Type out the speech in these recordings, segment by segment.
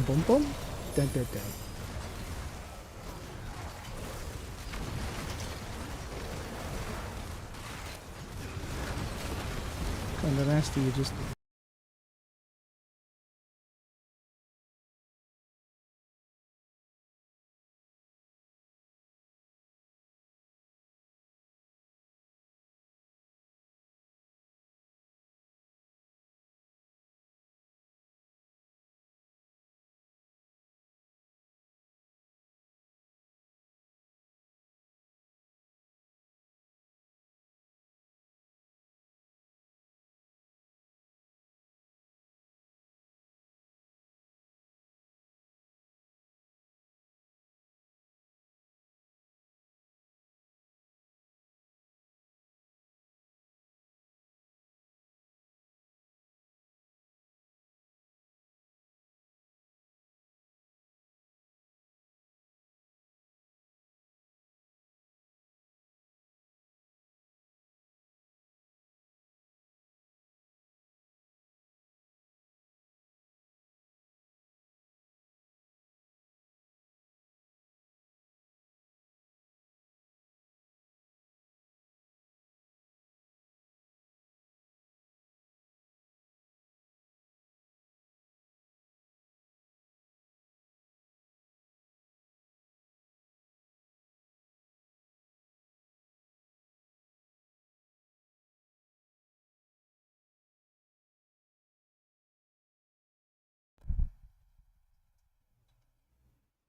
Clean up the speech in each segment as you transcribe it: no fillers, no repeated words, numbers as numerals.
boom, boom. Dun, dun, dun. And the rest of you just...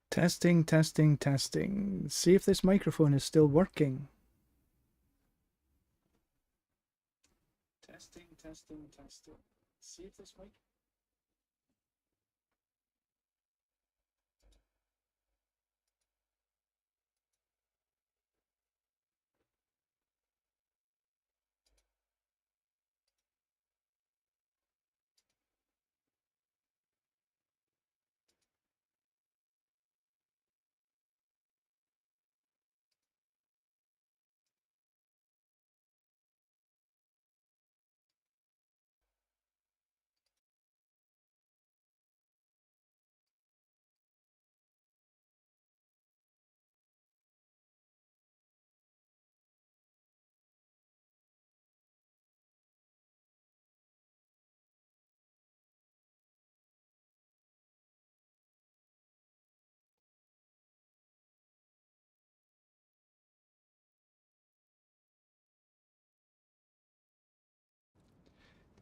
Testing, testing, testing. See if this microphone is still working. Testing, testing, testing. See if this mic...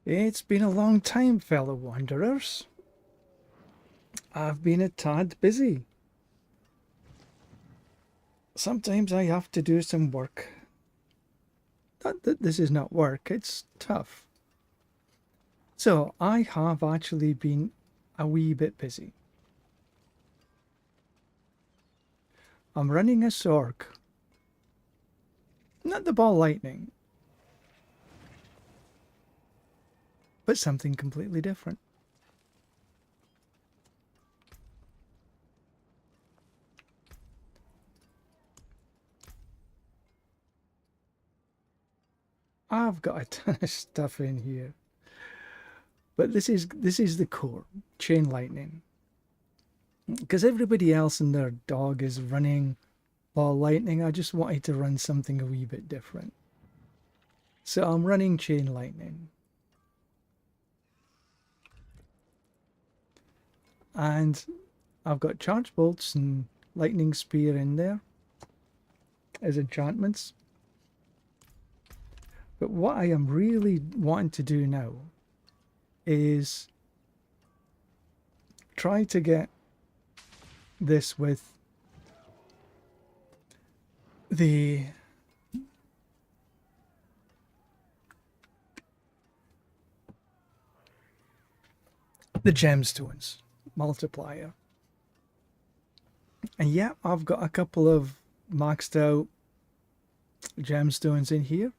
It's been a long time, fellow wanderers. I've been a tad busy. Sometimes I have to do some work. Not that this is not work, it's tough. So I have actually been a wee bit busy. I'm running a Sorc. Not the ball lightning, but something completely different. I've got a ton of stuff in here, but this is the core, chain lightning. Because everybody else and their dog is running ball lightning, I just wanted to run something a wee bit different. So I'm running chain lightning. And I've got charge bolts and lightning spear in there as enchantments. But what I am really wanting to do now is try to get this with the gemstones multiplier. And yeah, I've got a couple of maxed out gemstones in here.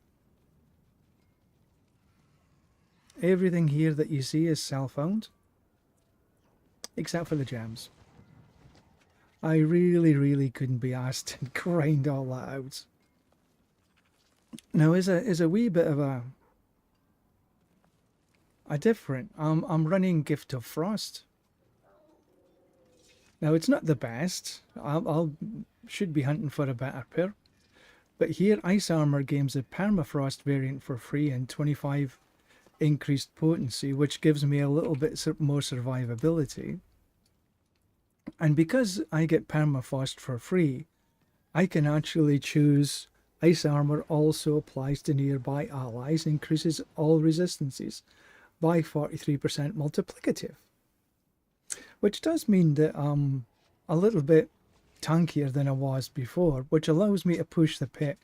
Everything here that you see is self-owned, except for the gems. I really couldn't be asked to grind all that out. Now, is a wee bit of a different. I'm running Gift of Frost. Now it's not the best. I'll should be hunting for a better pair. But here, Ice Armor gains a Permafrost variant for free and 25 increased potency, which gives me a little bit more survivability. And because I get Permafrost for free, I can actually choose Ice Armor also applies to nearby allies, increases all resistances by 43% multiplicative. Which does mean that I'm a little bit tankier than I was before, which allows me to push the pit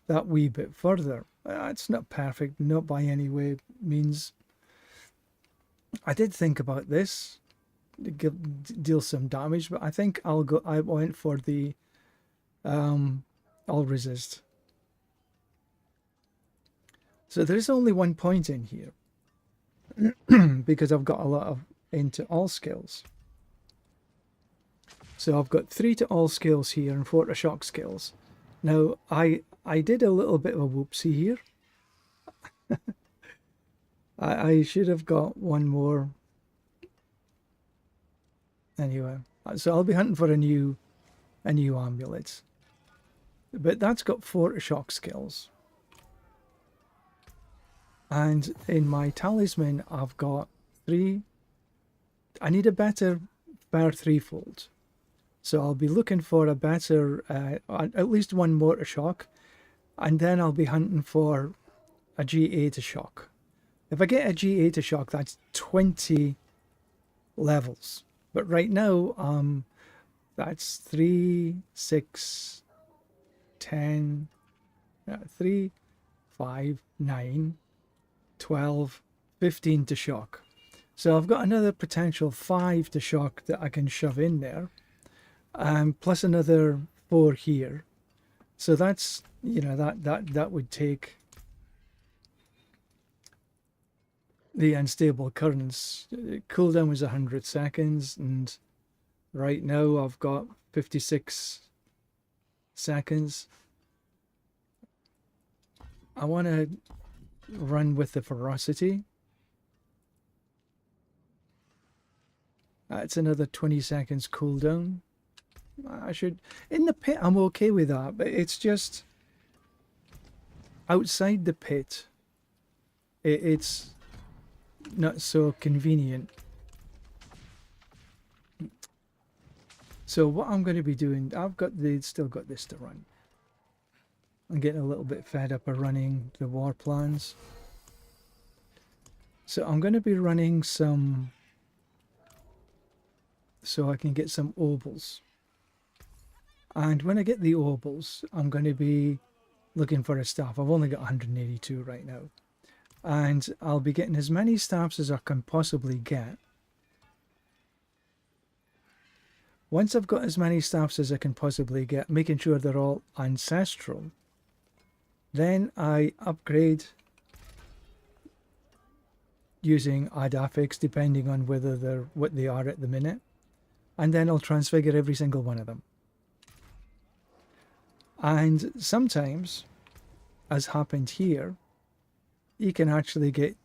that wee bit further. It's not perfect, not by any way means. I did think about this, deal some damage, but I think I went for the all resist. So there's only one point in here because I've got a lot of into all skills. So I've got 3 to all skills here and 4 to shock skills. Now I did a little bit of a whoopsie here. I should have got one more. Anyway, so I'll be hunting for a new amulet. But that's got 4 to shock skills. And in my talisman I've got 3. I need a better bar threefold. So I'll be looking for a better, at least one more to shock, and then I'll be hunting for a GA to shock. If I get a GA to shock, that's 20 levels. But right now, that's 3, 6, 10, 3, 5, 9, 12, 15 to shock. So I've got another potential 5 to shock that I can shove in there. Plus another 4 here, so that's, you know, that would take the unstable currents. Cooldown was 100 seconds, and right now I've got 56 seconds. I want to run with the ferocity. It's another 20 seconds cooldown. I should, in the pit I'm okay with that, but it's just outside the pit it's not so convenient. So what I'm going to be doing, still got this to run. I'm getting a little bit fed up of running the war plans, so I'm going to be running some so I can get some obols. And when I get the obols, I'm going to be looking for a staff. I've only got 182 right now. And I'll be getting as many staffs as I can possibly get. Once I've got as many staffs as I can possibly get, making sure they're all ancestral, then I upgrade using add affix depending on whether what they are at the minute. And then I'll transfigure every single one of them. And sometimes, as happened here, you can actually get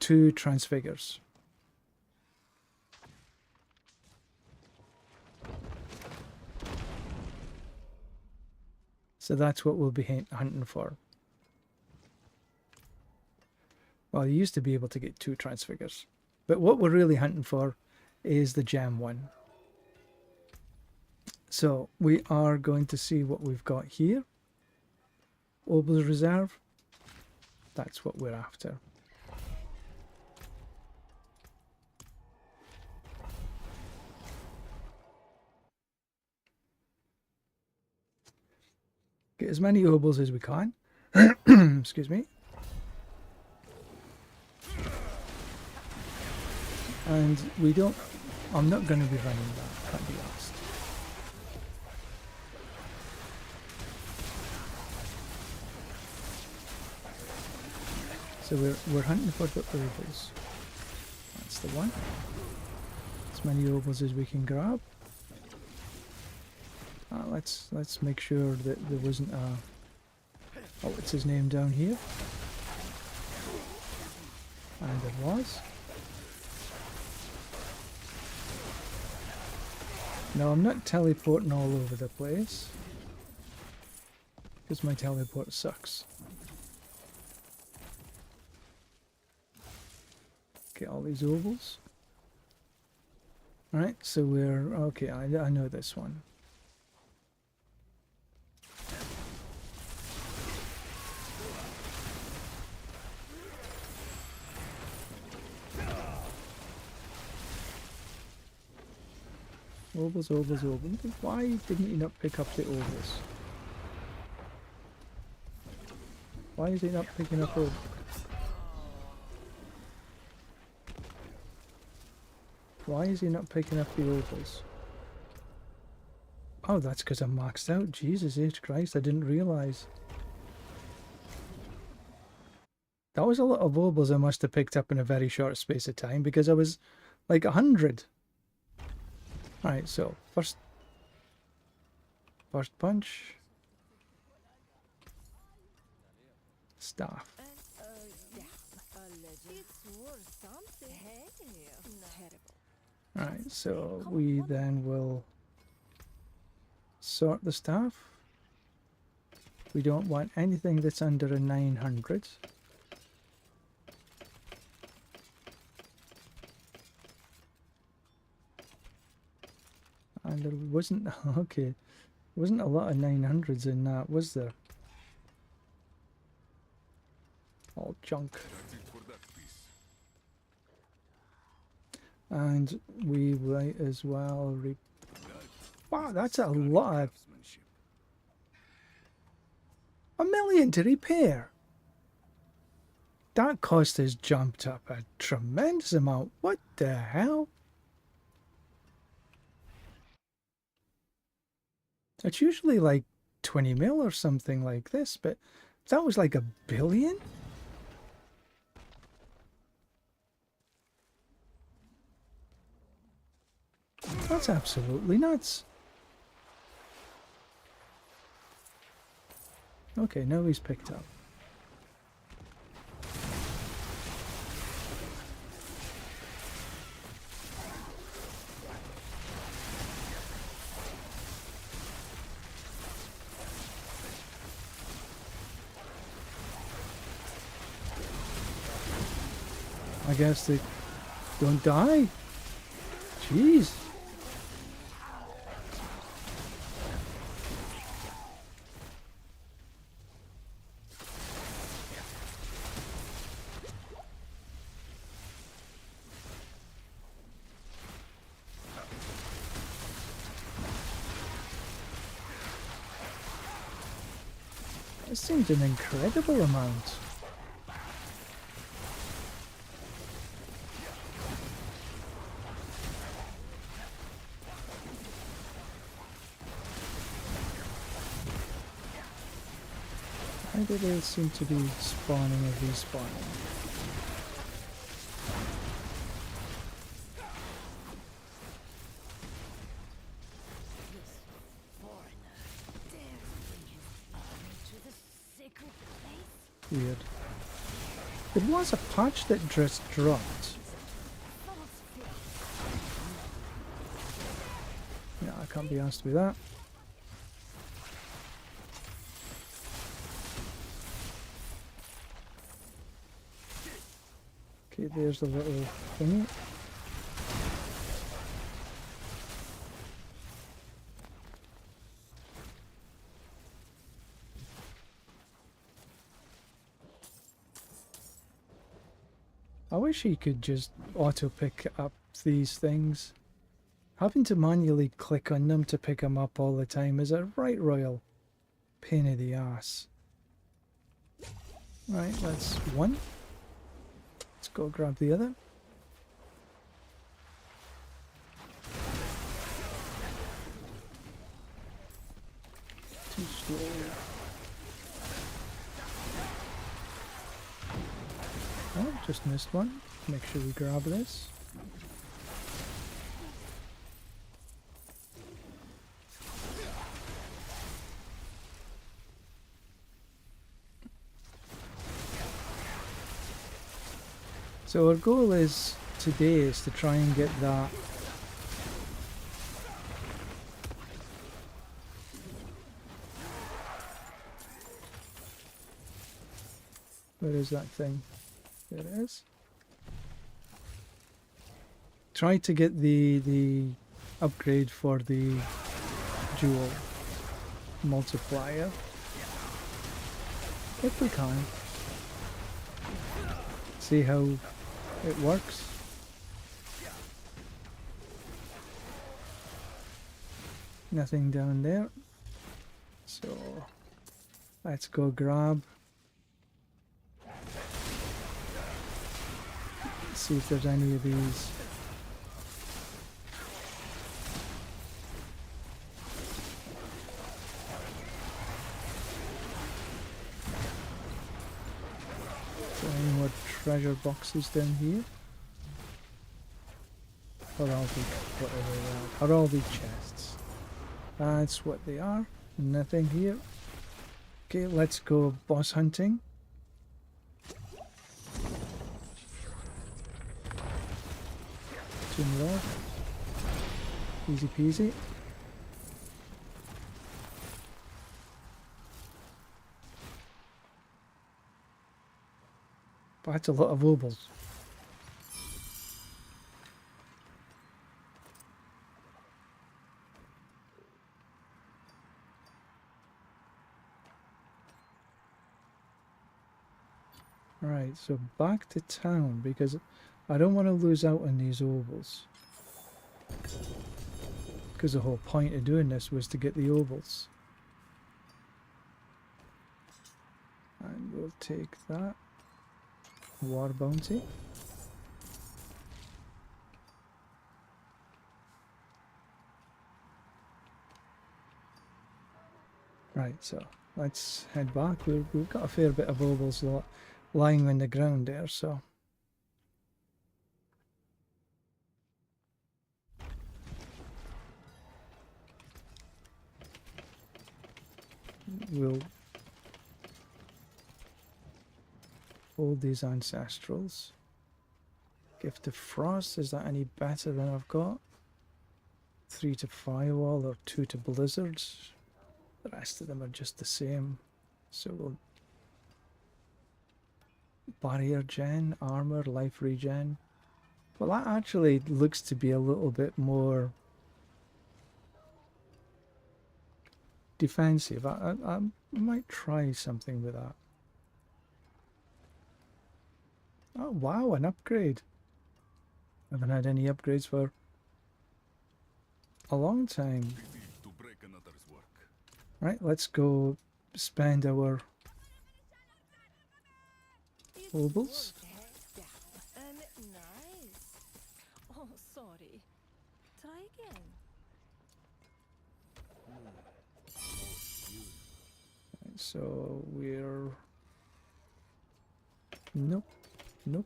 2 transfigures. So that's what we'll be hunting for. Well, you used to be able to get 2 transfigures, but what we're really hunting for is the gem one. So we are going to see what we've got here. Obel's Reserve. That's what we're after. Get as many obols as we can. Excuse me. And we don't, I'm not going to be running that, can't be asked. So we're hunting for the obols. That's the one. As many obols as we can grab. Let's make sure that there wasn't a, oh, what's his name down here? And there was. No, I'm not teleporting all over the place. Because my teleport sucks. Get all these ovals. Right, so we're... Okay, I know this one. Ovals, ovals, ovals. Why didn't you not pick up the ovals? Why is he not picking up ovals? Why is he not picking up the ovals? Oh, that's because I'm maxed out. Jesus H. Christ, I didn't realise. That was a lot of ovals I must have picked up in a very short space of time because I was like 100. Alright, so first punch. Staff. Alright, so we then will sort the staff. We don't want anything that's under a 900. And there wasn't, okay, there wasn't a lot of 900s in that, was there? All junk. And we might as well wow, that's a lot of... $1 million to repair! That cost has jumped up a tremendous amount. What the hell? It's usually like 20 mil or something like this, but that was like $1 billion? That's absolutely nuts. Okay, now he's picked up. I guess they don't die. Jeez. That seems an incredible amount. Why do they seem to be spawning or respawning? Weird. There was a patch that just dropped. Yeah, I can't be asked with that. Okay, there's the little thingy. I wish he could just auto pick up these things. Having to manually click on them to pick them up all the time is a right royal pain in the ass. Right, that's one. Let's go grab the other. Too slow. Oh, just missed one. Make sure we grab this. So our goal is today is to try and get that Where is that thing? There it is. Try to get the upgrade for the jewel multiplier. If we can. See how it works. Nothing down there. So let's go grab. See if there's any of these. Any more treasure boxes down here? Or all the whatever they are. Or all the chests. That's what they are. Nothing here. Okay, let's go boss hunting. Two more. Easy peasy. But that's a lot of obols. Right, so back to town because I don't want to lose out on these ovals. Because the whole point of doing this was to get the ovals. And we'll take that. War bounty. Right, so let's head back. We've got a fair bit of ovals lying on the ground there, so. We'll hold these ancestrals. Gift of Frost, is that any better than I've got? 3 to Firewall or 2 to Blizzards. The rest of them are just the same. So we'll Barrier Gen, Armor, Life Regen. Well, that actually looks to be a little bit more defensive. I might try something with that. Oh wow, an upgrade. Haven't had any upgrades for a long time. Right, let's go spend our obols. Oh, sorry. Try again. So we're... Nope. Nope.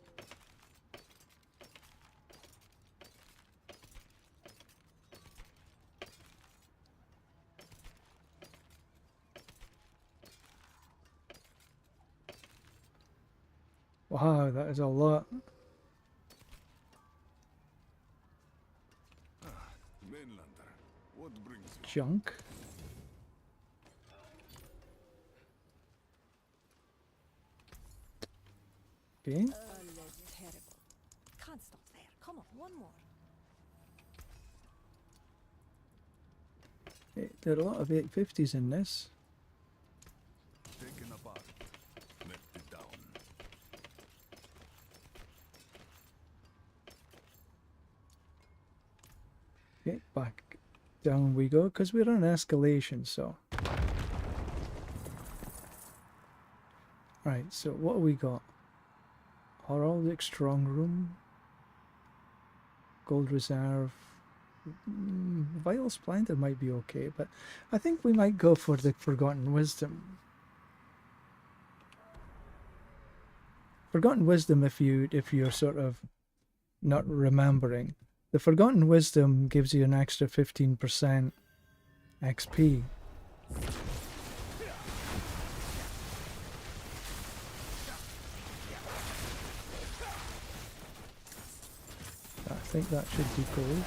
Wow, that is a lot. Junk. Okay. Terrible. Can't stop there. Come on, one more. There are a lot of 850s in this. Taken apart, left it down. Okay, back down we go because we're on escalation, so. Right, so what have we got? Heraldic Strong Room, Gold Reserve, Vital Splendor might be okay, but I think we might go for the Forgotten Wisdom. Forgotten Wisdom, if you're sort of not remembering, the Forgotten Wisdom gives you an extra 15% XP. I think that should be gold.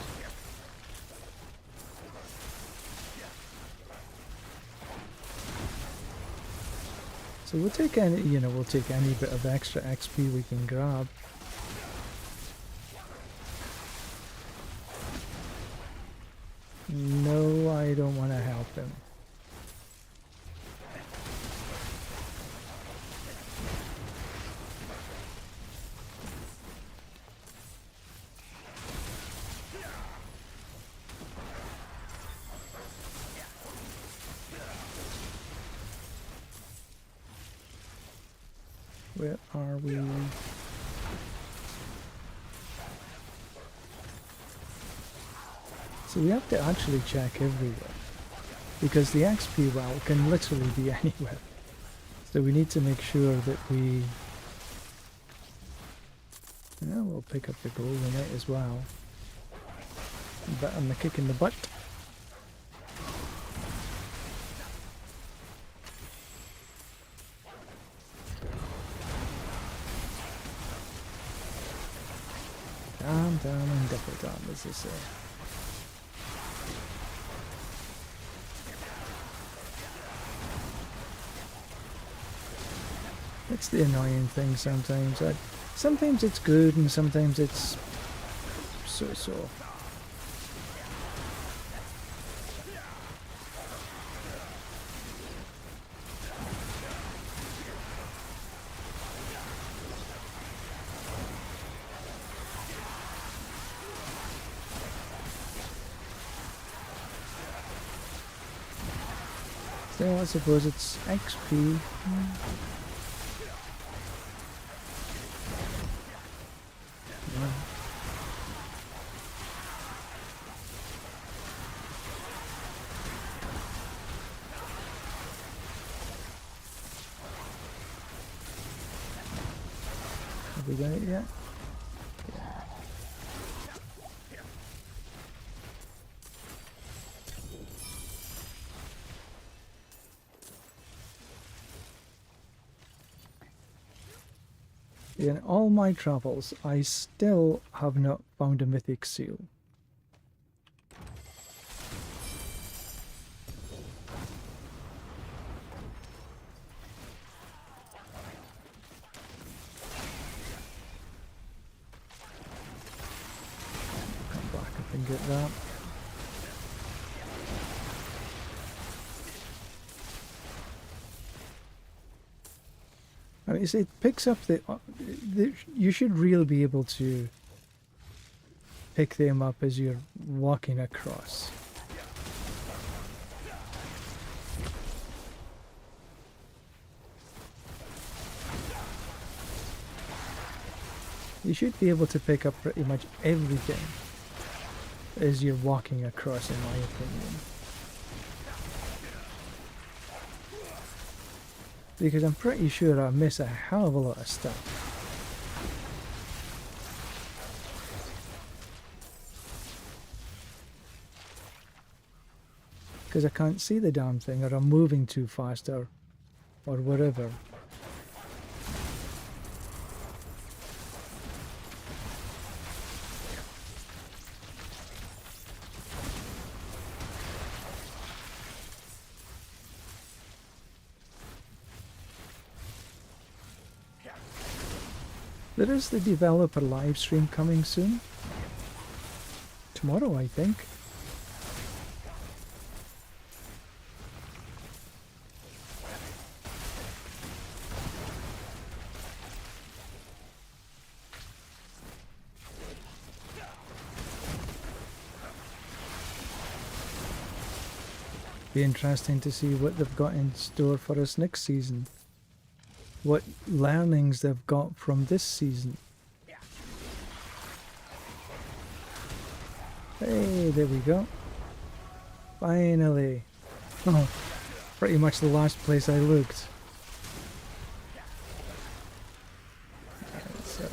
So we'll take any, you know, we'll take any bit of extra XP we can grab. No, I don't want to help him. Where are we? So we have to actually check everywhere, because the XP well can literally be anywhere. So we need to make sure that we... Yeah, we'll pick up the gold in it as well. But I'm the kick in the butt. Down and double down, as they say. It's the annoying thing sometimes. Sometimes it's good and sometimes it's so-so. So I suppose it's XP. Yeah. Have we done it yet? In all my travels, I still have not found a mythic seal. Come back up and get that. I mean, it picks up you should really be able to pick them up as you're walking across. You should be able to pick up pretty much everything as you're walking across, in my opinion. Because I'm pretty sure I miss a hell of a lot of stuff. Because I can't see the damn thing, or I'm moving too fast, or whatever. There is the developer live stream coming soon. Tomorrow, I think. Be interesting to see what they've got in store for us next season. What learnings they've got from this season. Hey, there we go. Finally. Oh, pretty much the last place I looked. Right, so,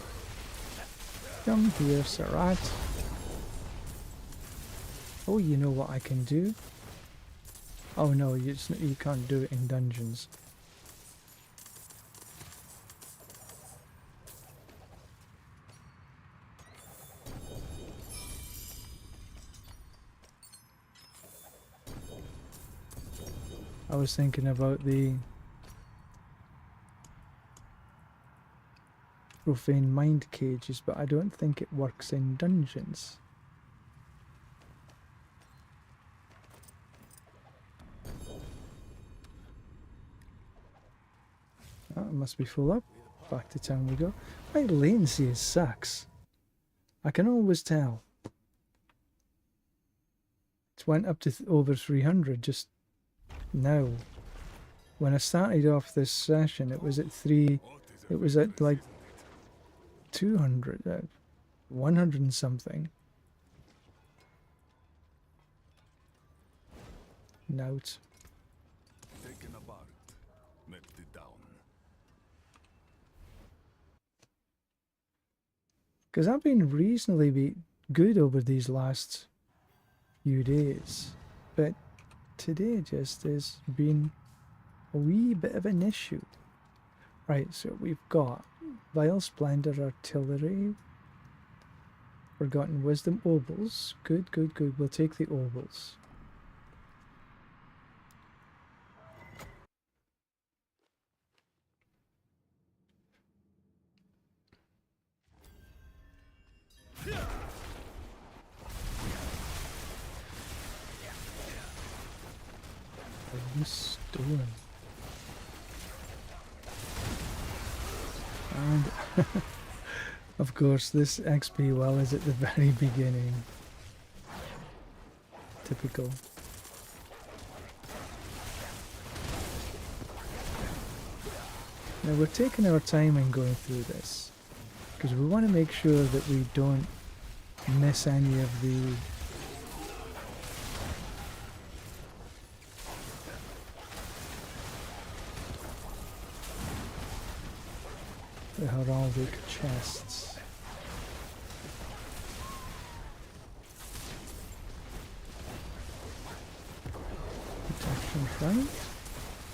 come here, Sorc. Oh, you know what I can do? Oh no, you can't do it in dungeons. I was thinking about the profane mind cages, but I don't think it works in dungeons. Oh, it must be full up. Back to town we go. My latency sucks. I can always tell. It went up to over 300 just now. When I started off this session, it was at it was at like 200, 100 and something. Note. Taken apart, melted down. Because I've been reasonably good over these last few days, but today just has been a wee bit of an issue. Right, so we've got Vile Splendor Artillery, Forgotten Wisdom Obols. Good, good, good. We'll take the Obols. Stolen. And of course this XP well is at the very beginning. Typical. Now we're taking our time in going through this because we want to make sure that we don't miss any of the heraldic chests. Protection front.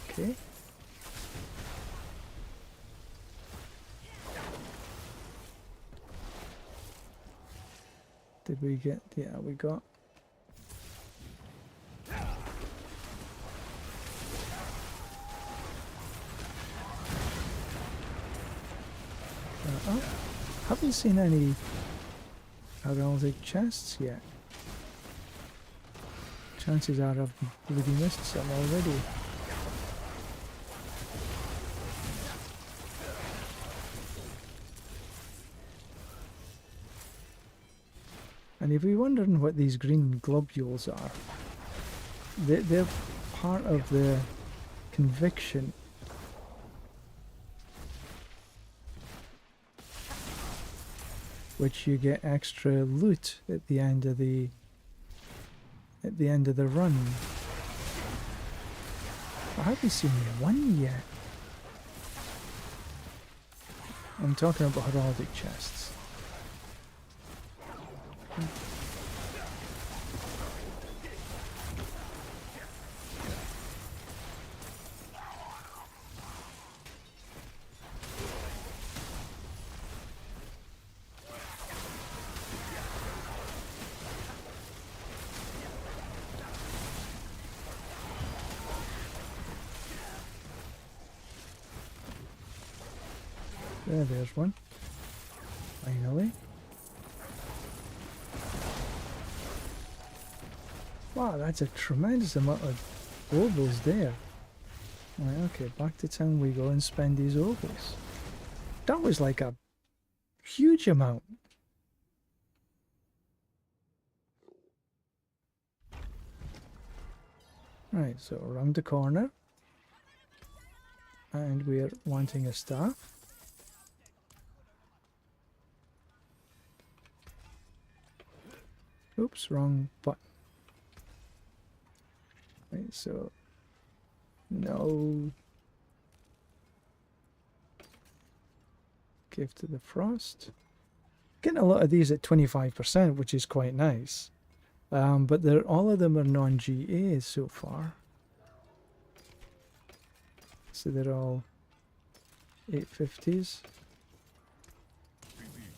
Okay. Did we get? Yeah, we got. Haven't seen any heraldic chests yet. Chances are I've bloody missed some already. And if you're wondering what these green globules are, they're part of the conviction. Which you get extra loot at the end of the run. I haven't seen one yet. I'm talking about heraldic chests. There's one. Finally. Wow, that's a tremendous amount of obols there. Right, okay, back to town we go and spend these obols. That was like a huge amount. Right, so around the corner. And we're wanting a staff. Oops, wrong button. Right, so no. Give to the frost. Getting a lot of these at 25%, which is quite nice. But all of them are non-GAs so far. So they're all 850s.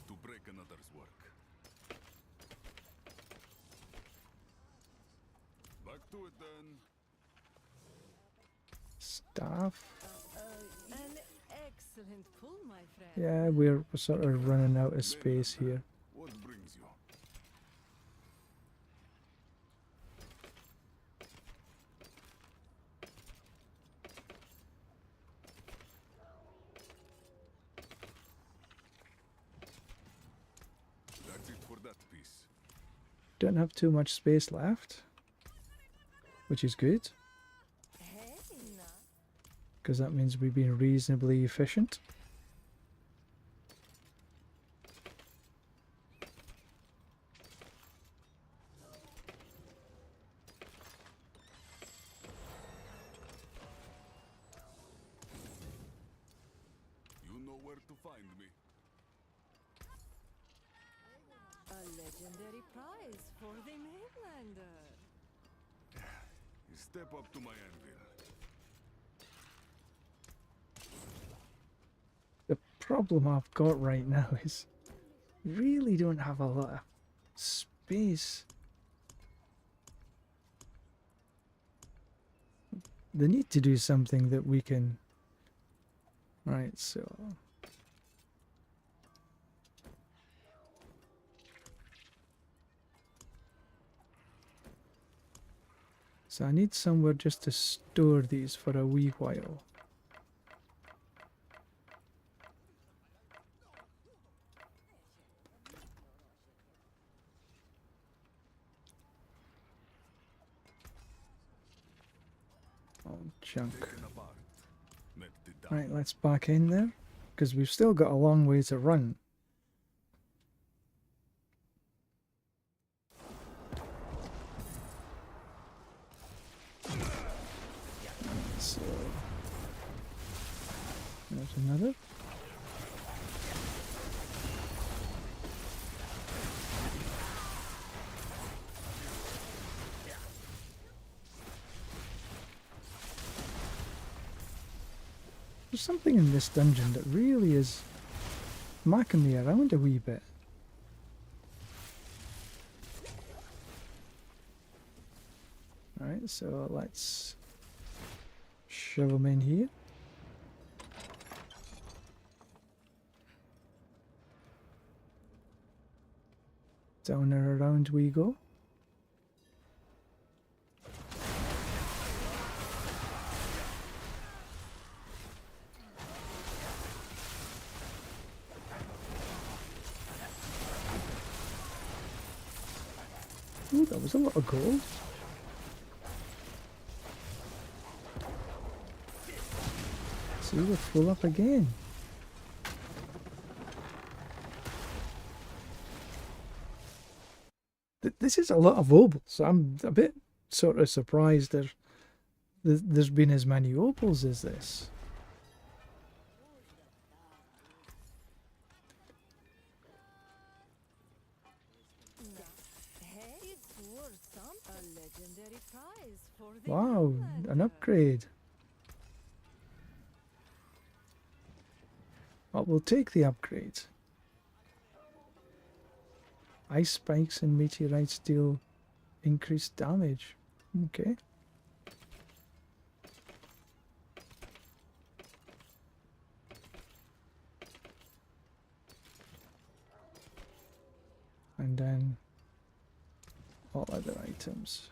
To break another's work. Back to it then. Staff. An Excellent pull, my friend. Yeah, we're sort of running out of space here. What brings you? That's it for that piece. Don't have too much space left, which is good, Hey, now. because that means we've been reasonably efficient. You know where to find me. A legendary prize for the mainlander. Step up to my anvil. The problem I've got right now is really don't have a lot of space. They need to do something that we can... Right, so... So I need somewhere just to store these for a wee while. Oh, junk. Taken apart. Melted down. Right, let's back in there, because we've still got a long way to run. So, there's another. There's something in this dungeon that really is macking me around a wee bit. Alright, so let's shove them in here. Down and around we go. Ooh, that was a lot of gold. See, we're full up again. This is a lot of opals. I'm a bit sort of surprised there's been as many opals as this. Hey, it's worth some. A legendary prize for the Wow, an mainlander. upgrade. Well, we'll take the upgrade. Ice spikes and meteorites deal increased damage. Okay. And then all other items.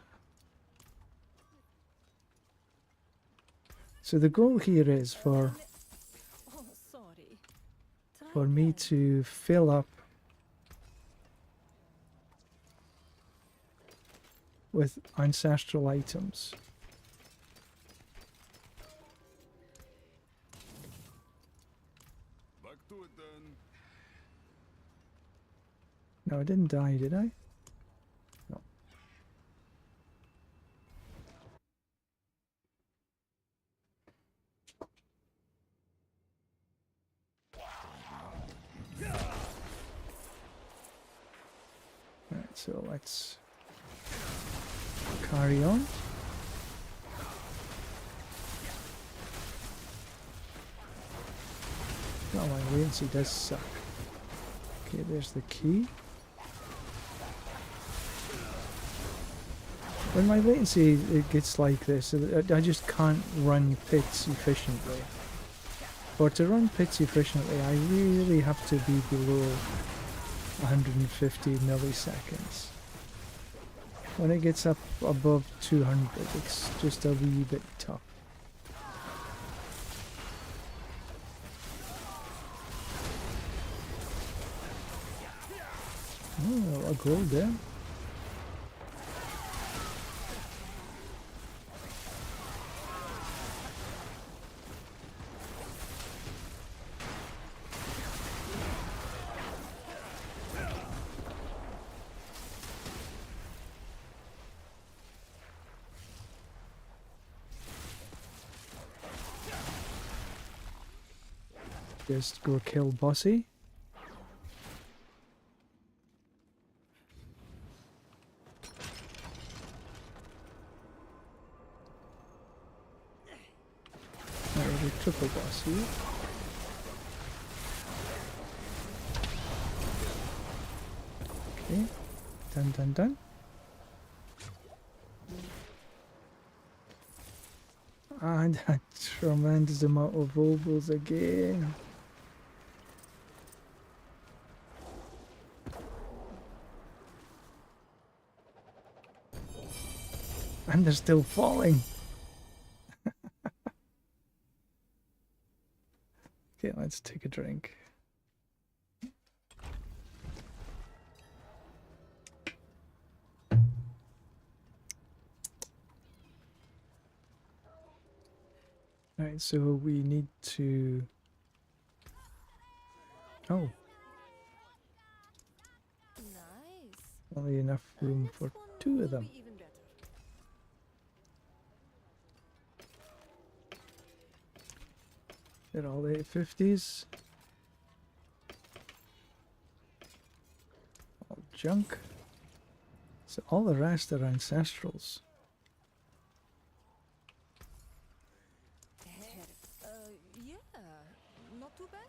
So the goal here is for Oh, sorry. Try for me again. to fill up with ancestral items. Back to it then. No, I didn't die, did I? No. Right, so let's carry on. Oh, my latency does suck. Okay, there's the key. When my latency it gets like this, I just can't run pits efficiently. For to run pits efficiently, I really have to be below 150 milliseconds. When it gets up above 200, it's just a wee bit tough. Oh, a gold there. Just go kill Bossy. There we triple Bossy. Okay, done. And a tremendous amount of obols again. And they're still falling. Okay, let's take a drink. Alright, so we need to... Oh, Nice. only enough room Next for one 2 will of them. be even better. They're all 850s. All junk. So all the rest are ancestrals. Yeah, not too bad.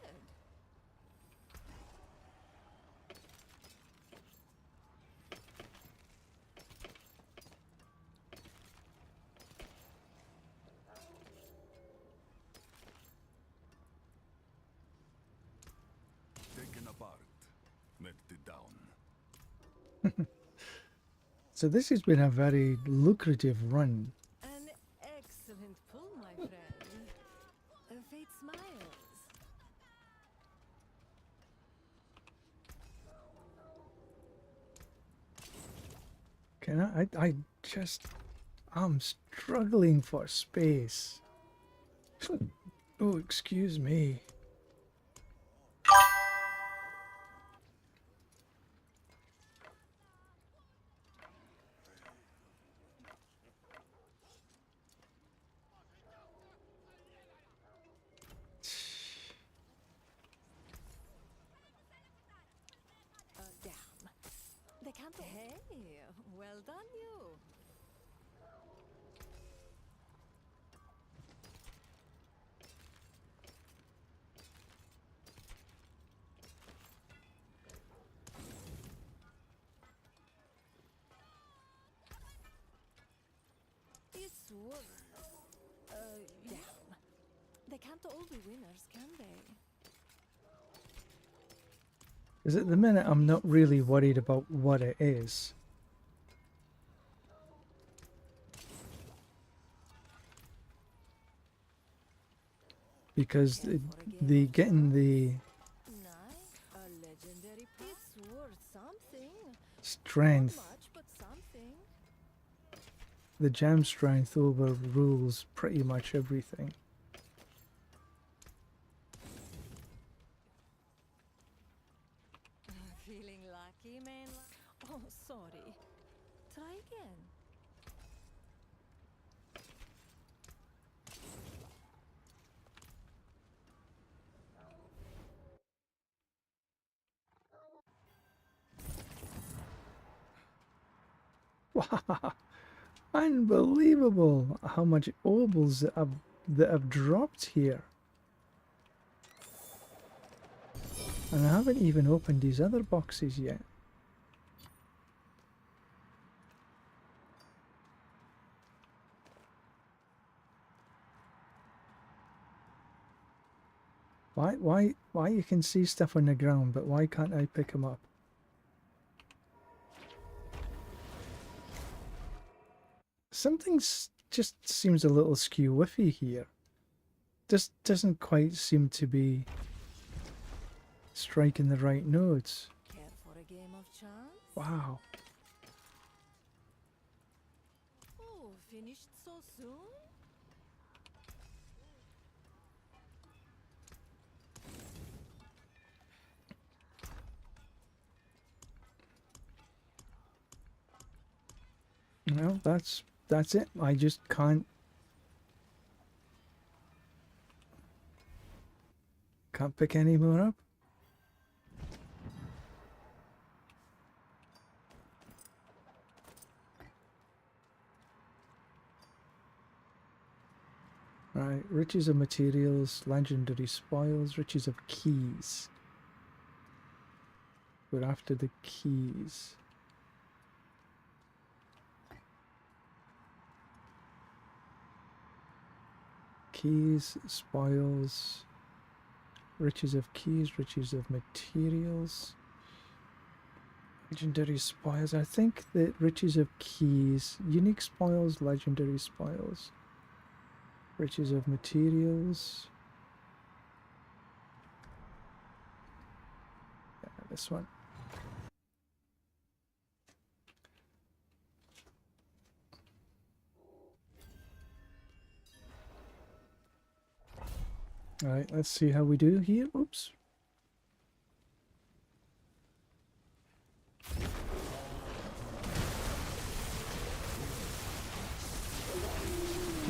Taken apart. Melted down. So this has been a very lucrative run. An excellent pull, my friend. Fate smiles. Can I'm struggling for space. Oh, excuse me. Damn. They can't. Hey, well done, you. It's worth. Damn. They can't all be winners, can they? Because at the minute I'm not really worried about what it is. Because the getting the Nice. A legendary piece. It's worth something. strength, Not much, but something. the gem strength overrules pretty much everything. Feeling lucky, man? Oh, sorry. Try again. Wow, unbelievable how much obols that have dropped here. And I haven't even opened these other boxes yet. Why you can see stuff on the ground, but why can't I pick them up? Something's just seems a little skew-whiffy here. Just doesn't quite seem to be striking the right notes. Care for a game of chance? Wow. Oh, finished so soon? Well, that's it. I just can't pick any more up. Right, riches of materials, legendary spoils, riches of keys. We're after the keys. Keys, spoils, riches of keys, riches of materials, legendary spoils. I think that riches of keys, unique spoils, legendary spoils, riches of materials. Yeah, this one. Alright, let's see how we do here. Oops.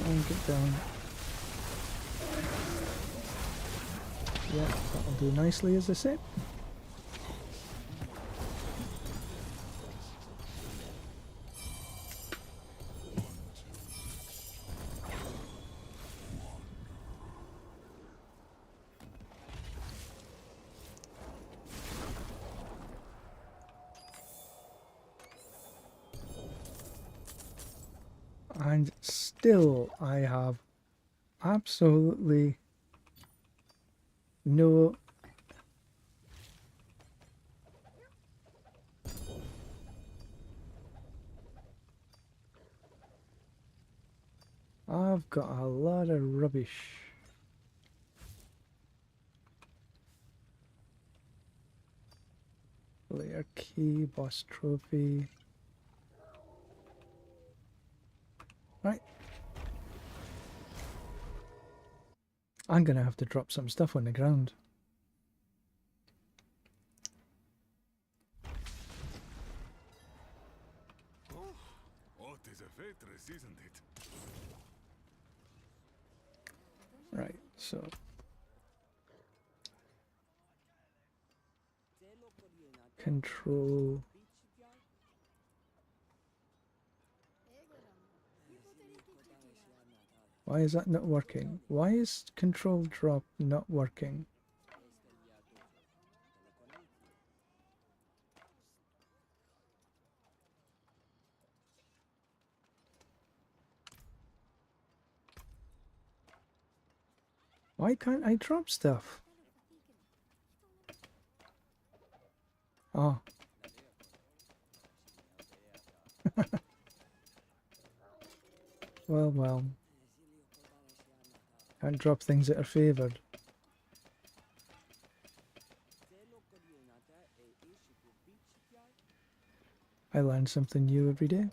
And get down. Yeah, that'll do nicely, as I said. And still I have absolutely no I've got a lot of rubbish. Layer key, boss trophy. Right. I'm gonna have to drop some stuff on the ground. Oh, what is a waitress, isn't it? Right, so control. Why is that not working? Why is control drop not working? Why can't I drop stuff? Oh. Well. Can't drop things that are favoured. I learn something new every day.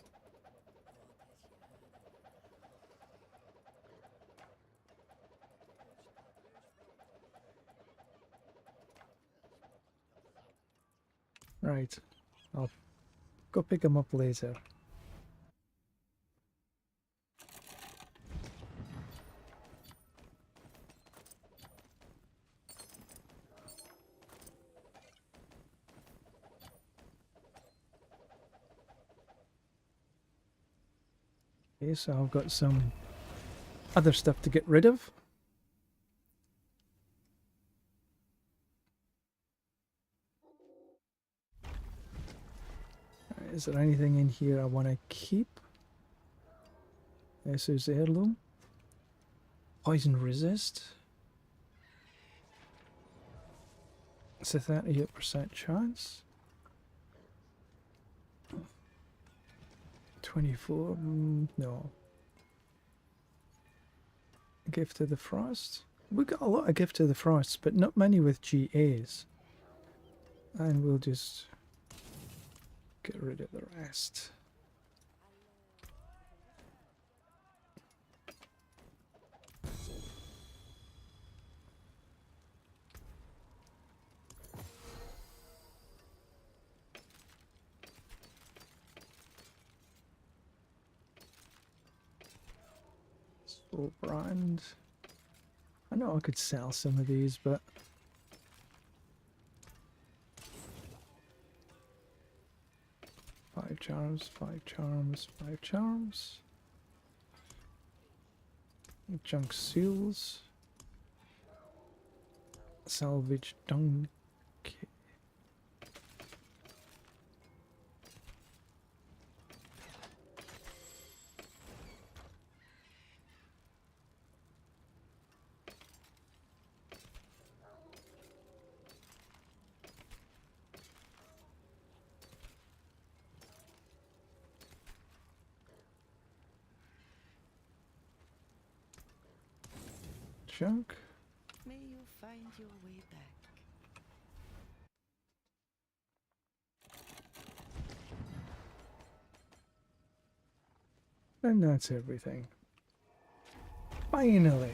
Right. I'll go pick them up later. Okay, so I've got some other stuff to get rid of. Is there anything in here I want to keep? This is heirloom. Poison resist. It's a 38% chance. 24, no. Gift of the Frost. We got a lot of Gift of the Frosts, but not many with GAs. And we'll just get rid of the rest. Soul brand. I know I could sell some of these, but five charms, 5 charms, 5 charms. Junk seals. Salvage dung. Junk. May you find your way back. And that's everything. Finally.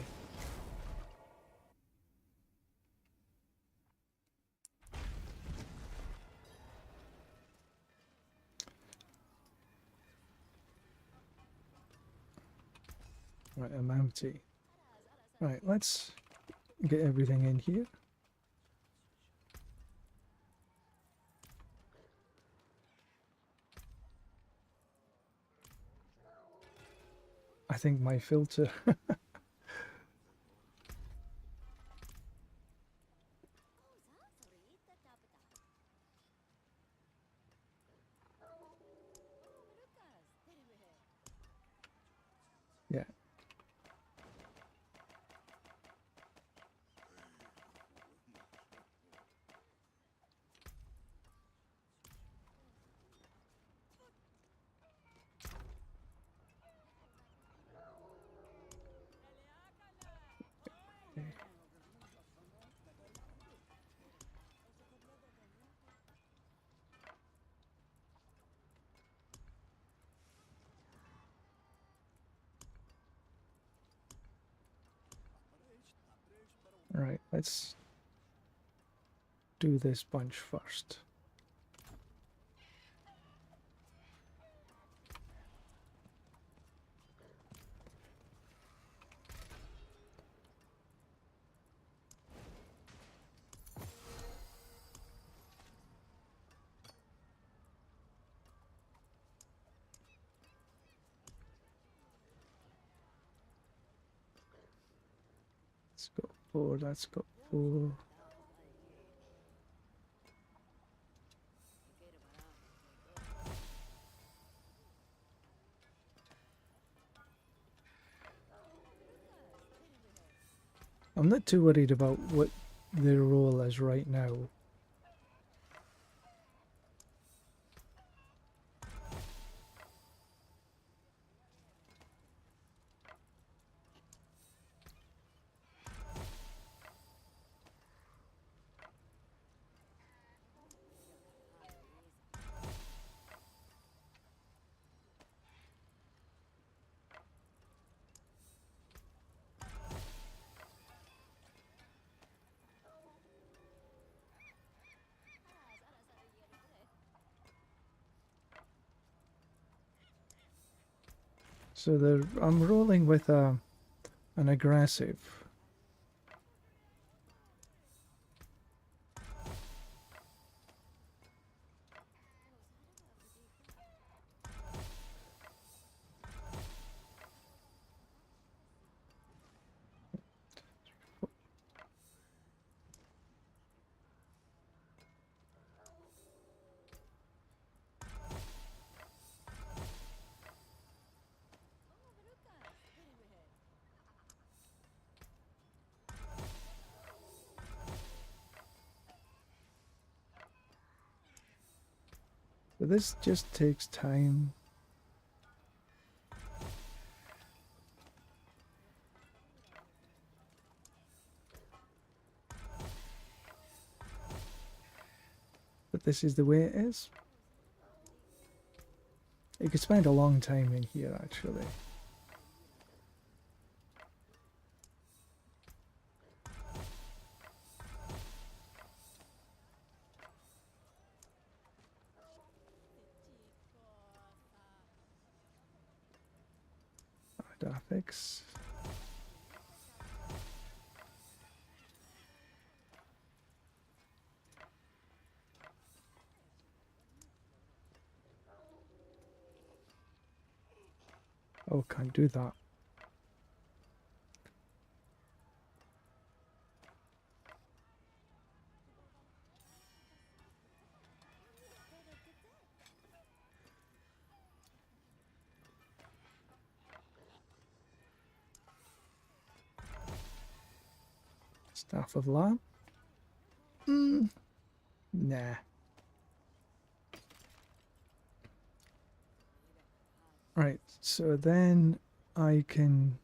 Right, I'm empty. Right, let's get everything in here. I think my filter. Yeah. Right, let's do this bunch first. Let's go 4, let's go 4. I'm not too worried about what their role is right now. So I'm rolling with an aggressive. But this just takes time. But this is the way it is. You could spend a long time in here, actually. Graphics. Oh, can't do that. Staff of Lamb? Nah. Right, so then I can...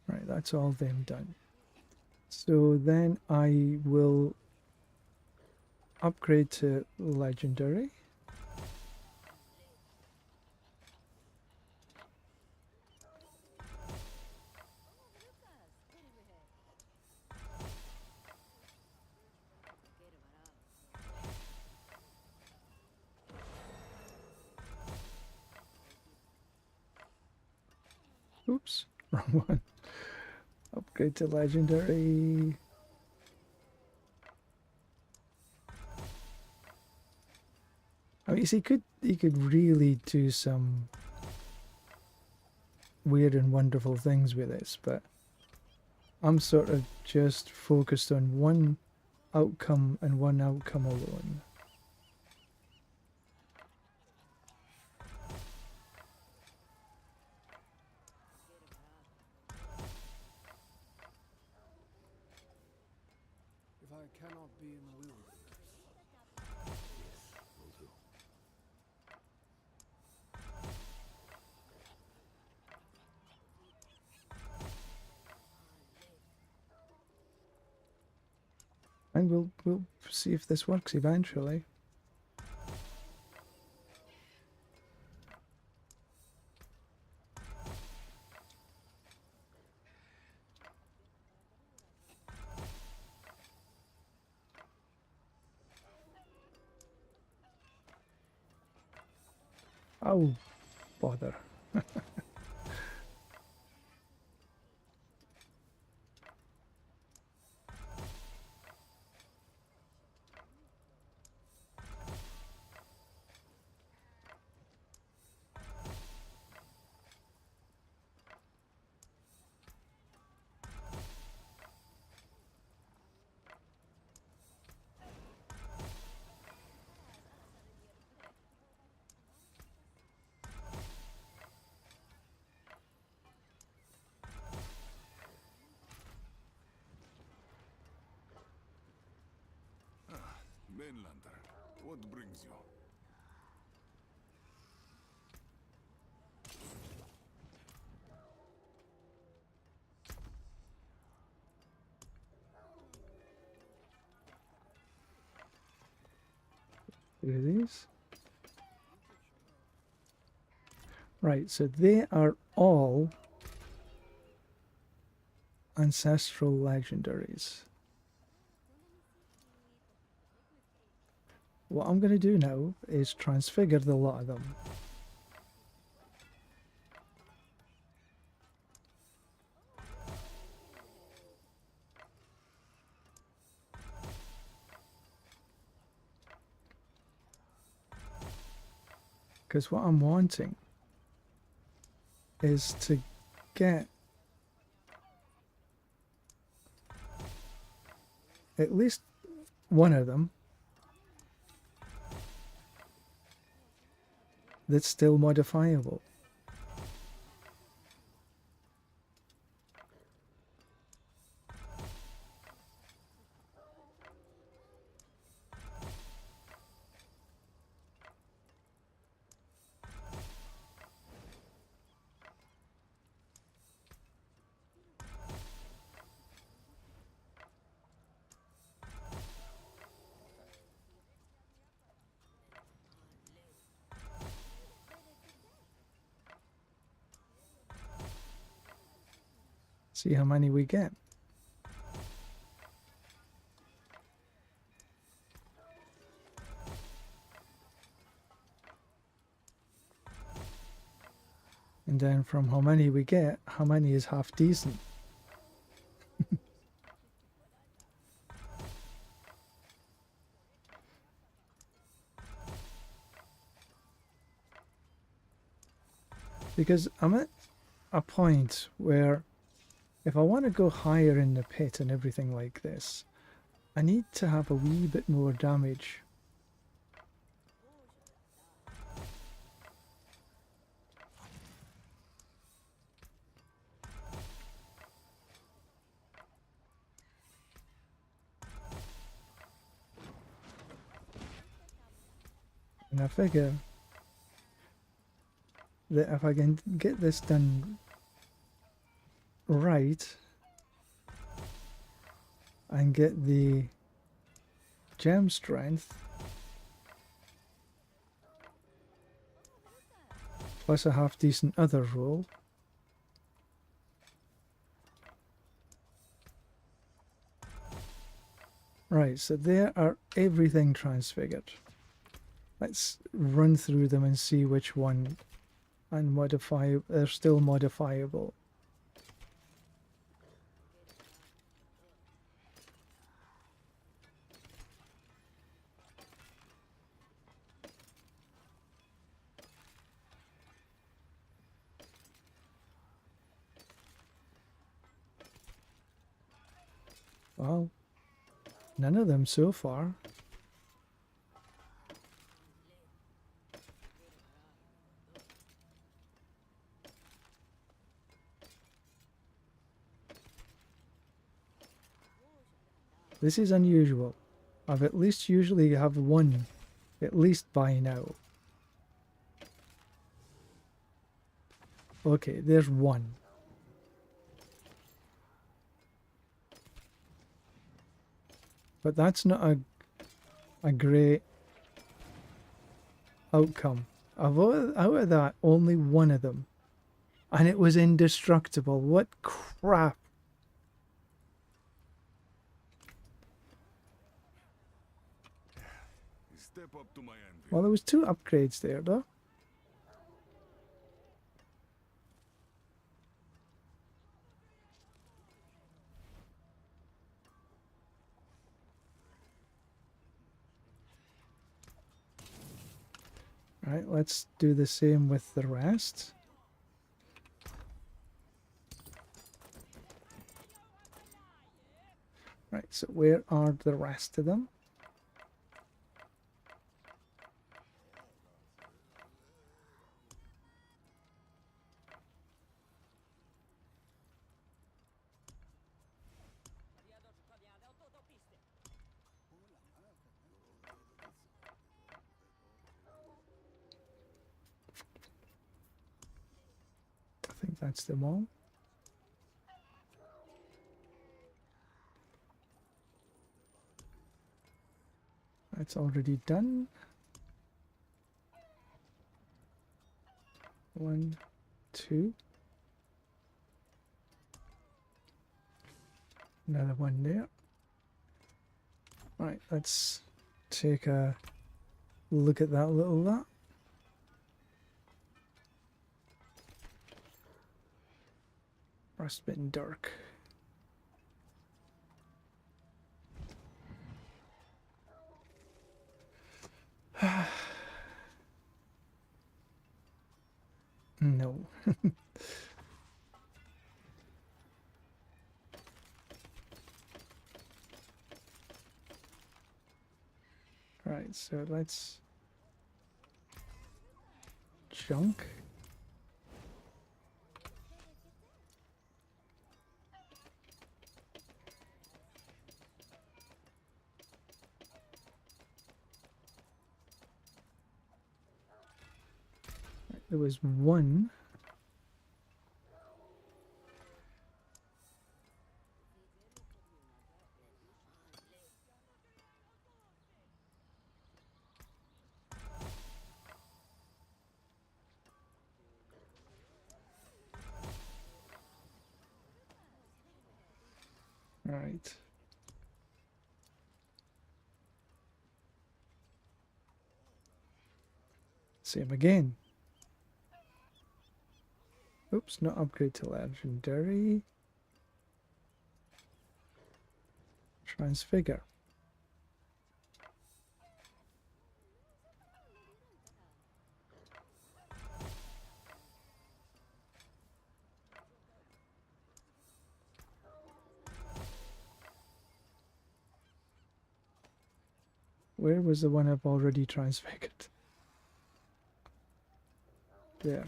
Right, that's all them done. So then I will upgrade to Legendary. Oops, wrong one. Upgrade to Legendary. I mean, you could really do some weird and wonderful things with this, but I'm sort of just focused on one outcome and one outcome alone. If I cannot be in the wilderness. Yes, will do. And we'll see if this works eventually. Oh, bother. Mainlander, what brings you? Do these. Right, so they are all ancestral legendaries. What I'm going to do now is transfigure the lot of them. Because what I'm wanting is to get at least one of them that's still modifiable. See how many we get. And then from how many we get, how many is half decent. Because I'm at a point where if I want to go higher in the pit and everything like this, I need to have a wee bit more damage. And I figure that if I can get this done right and get the gem strength plus a half decent other roll, right, so there are everything transfigured. Let's run through them and see which one and modify. They're still modifiable. Well, none of them so far. This is unusual. I've at least usually have one, at least by now. Okay, there's one. But that's not a great outcome. Out of that, only one of them. And it was indestructible. What crap. Step up to my envy. Well, there was 2 upgrades there, though. Right, let's do the same with the rest. Right, so where are the rest of them? I think that's them all. That's already done. 1, 2. Another one there. Right, let's take a look at that little lot. Frostbitten Dark. No. Right, so let's junk. Right, there was one. Right. Same again. Oops, not upgrade to legendary. Transfigure. Where was the one I've already transfigured? There.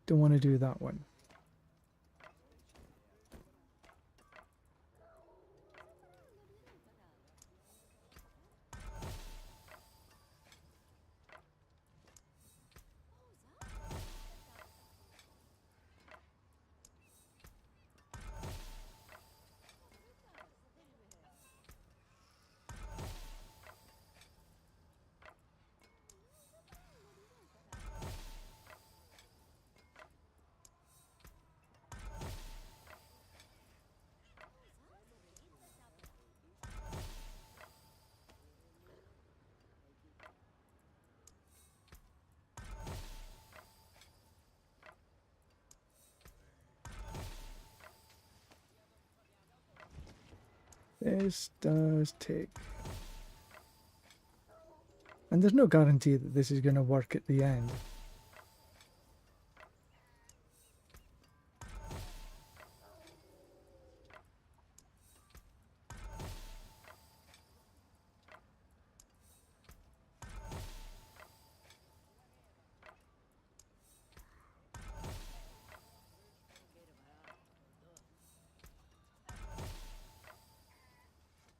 Don't want to do that one. This does take. And there's no guarantee that this is going to work at the end.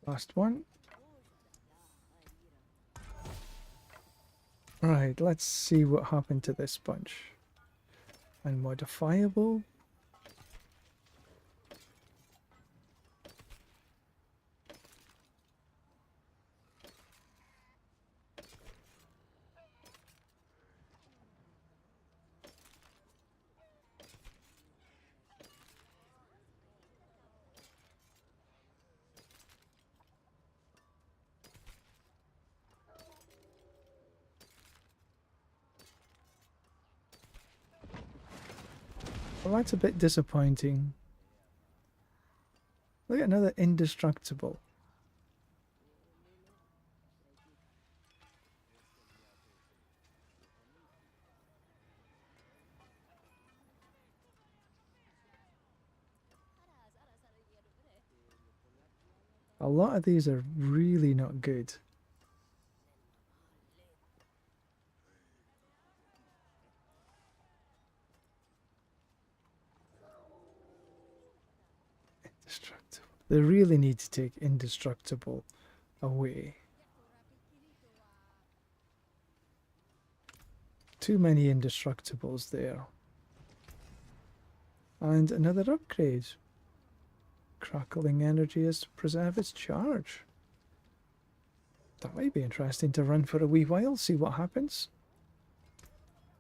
Last one. Right, let's see what happened to this bunch. Unmodifiable. Well, that's a bit disappointing. Look at another indestructible. A lot of these are really not good. Indestructible. They really need to take indestructible away. Too many indestructibles there. And another upgrade. Crackling energy is to preserve its charge. That might be interesting to run for a wee while, see what happens.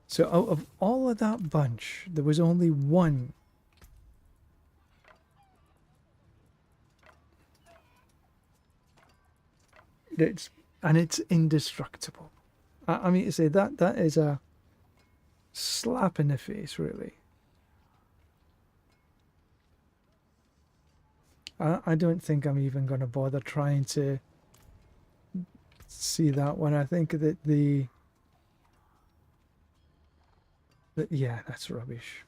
So out of all of that bunch, there was only one and it's indestructible. I mean to say that is a slap in the face, really. I don't think I'm even going to bother trying to see that one. I think that yeah, that's rubbish.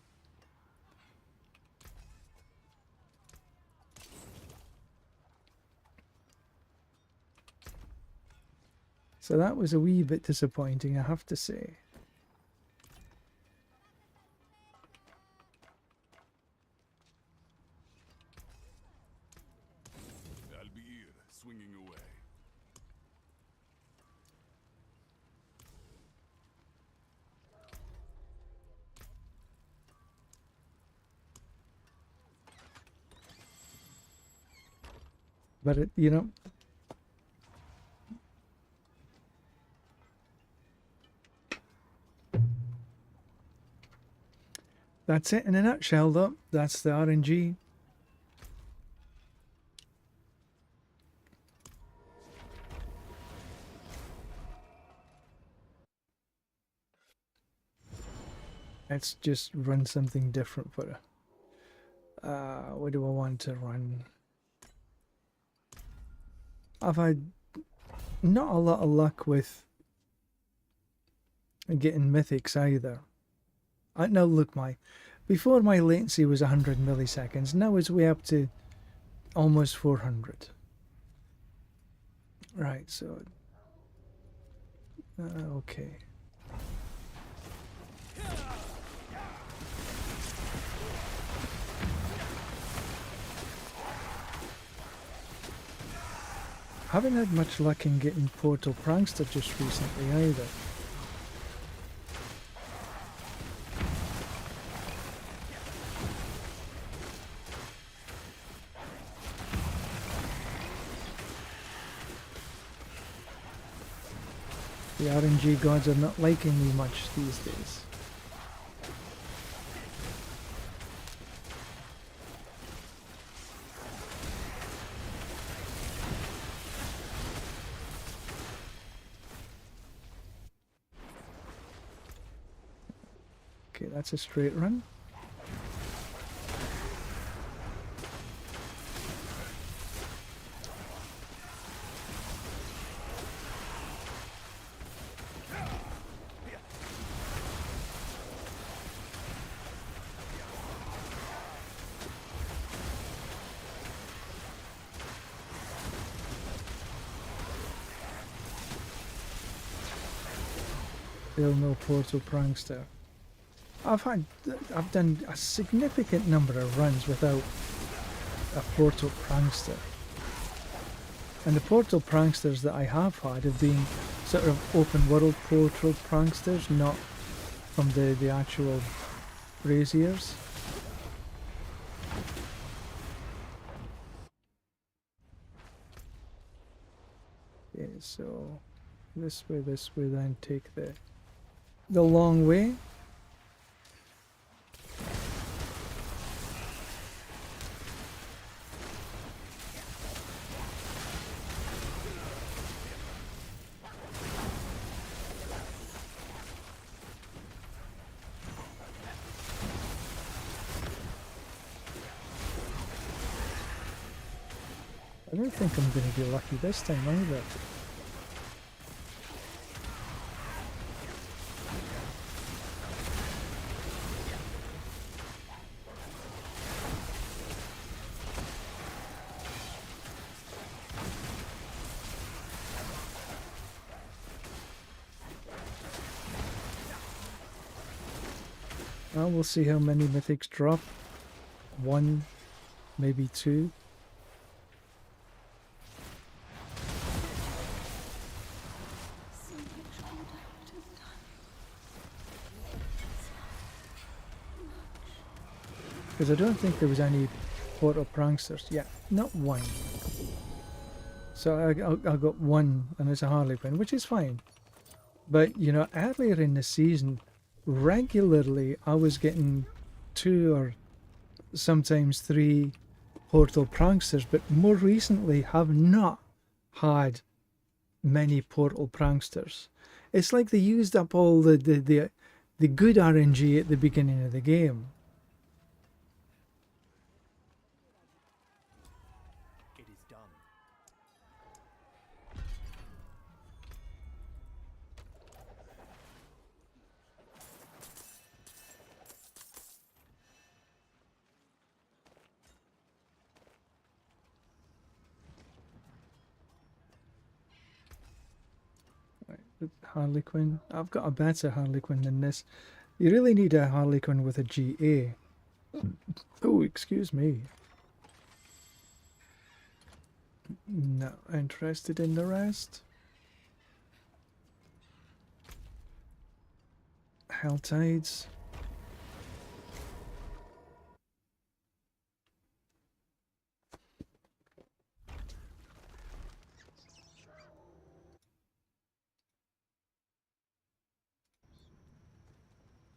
So that was a wee bit disappointing, I have to say. I'll be here, swinging away. But it, you know, that's it in a nutshell, though. That's the RNG. Let's just run something different for it. What do I want to run? I've had not a lot of luck with getting mythics either. Now look, before my latency was 100 milliseconds, now it's way up to almost 400. Right, so okay. Haven't had much luck in getting Portal Prankster just recently either. The RNG gods are not liking me much these days. Okay, that's a straight run. Still no Portal Prankster. I've done a significant number of runs without a Portal Prankster. And the Portal Pranksters that I have had have been sort of open world Portal Pranksters, not from the actual braziers. Okay, so this way, then take the long way. I don't think I'm going to be lucky this time either. Well, we'll see how many mythics drop. 1, maybe 2. Because I don't think there was any Portal Pranksters. Yeah, not one. So I got one, and it's a Harlequin, which is fine. But, you know, earlier in the season, regularly I was getting 2 or sometimes 3 Portal Pranksters, but more recently have not had many Portal Pranksters. It's like they used up all the good RNG at the beginning of the game. It is done. Harlequin. I've got a better Harlequin than this. You really need a Harlequin with a GA. Oh, excuse me. Not interested in the rest. Helltides.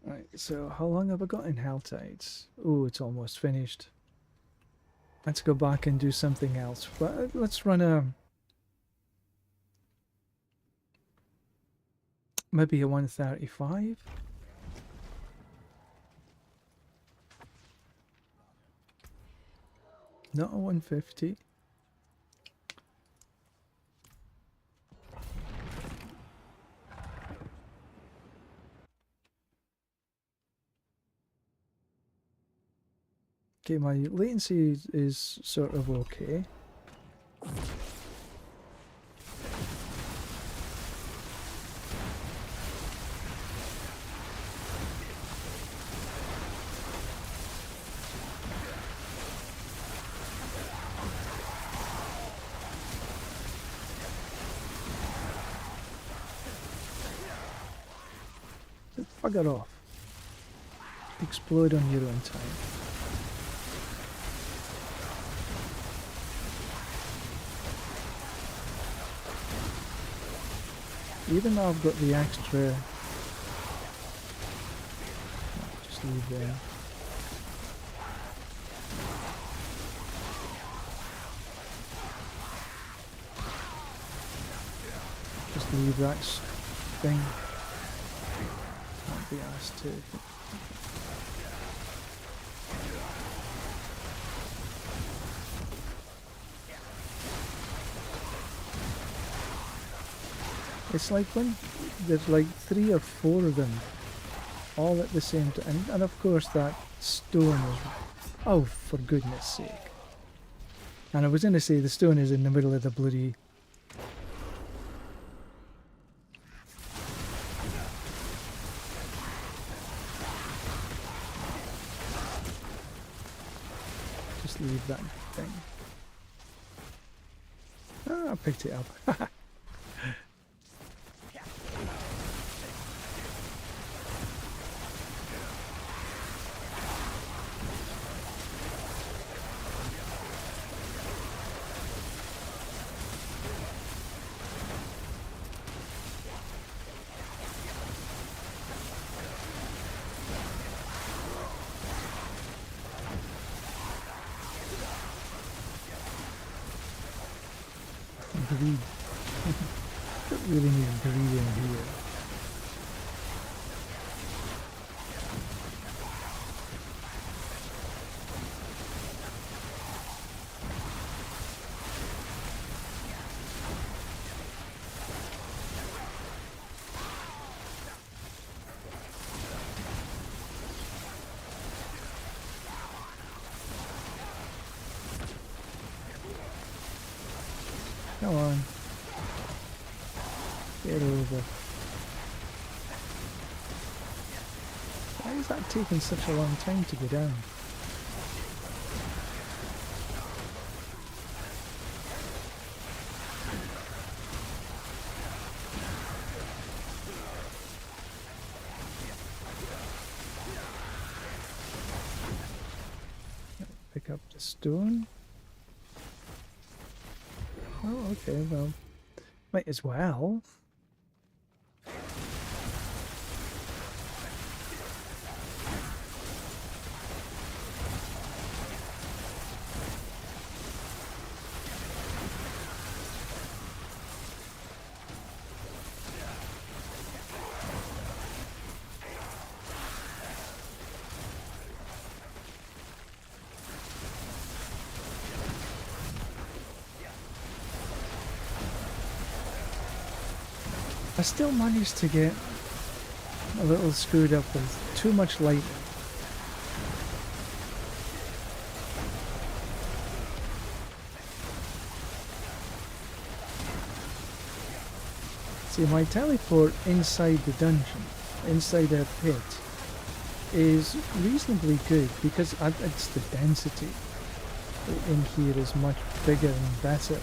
Right, so how long have I got in Helltides? Oh, it's almost finished. Let's go back and do something else. But let's run maybe a 135. Not a 150. Okay, my latency is sort of okay. Bugger off. Explode on your own time. Even though I've got the extra... Just leave there. Just leave that thing. Might be asked to. It's like when there's like 3 or 4 of them all at the same time, and of course that stone is, oh for goodness sake. And I was going to say the stone is in the middle of the bloody just leave that thing. Ah, I picked it up. Greed. Don't really need greed in here. Come on. Get over. Why is that taking such a long time to go down? Pick up the stone. Oh, okay, well, might as well. I still managed to get a little screwed up with too much light. See, my teleport inside the dungeon, inside a pit, is reasonably good because it's the density in here is much bigger and better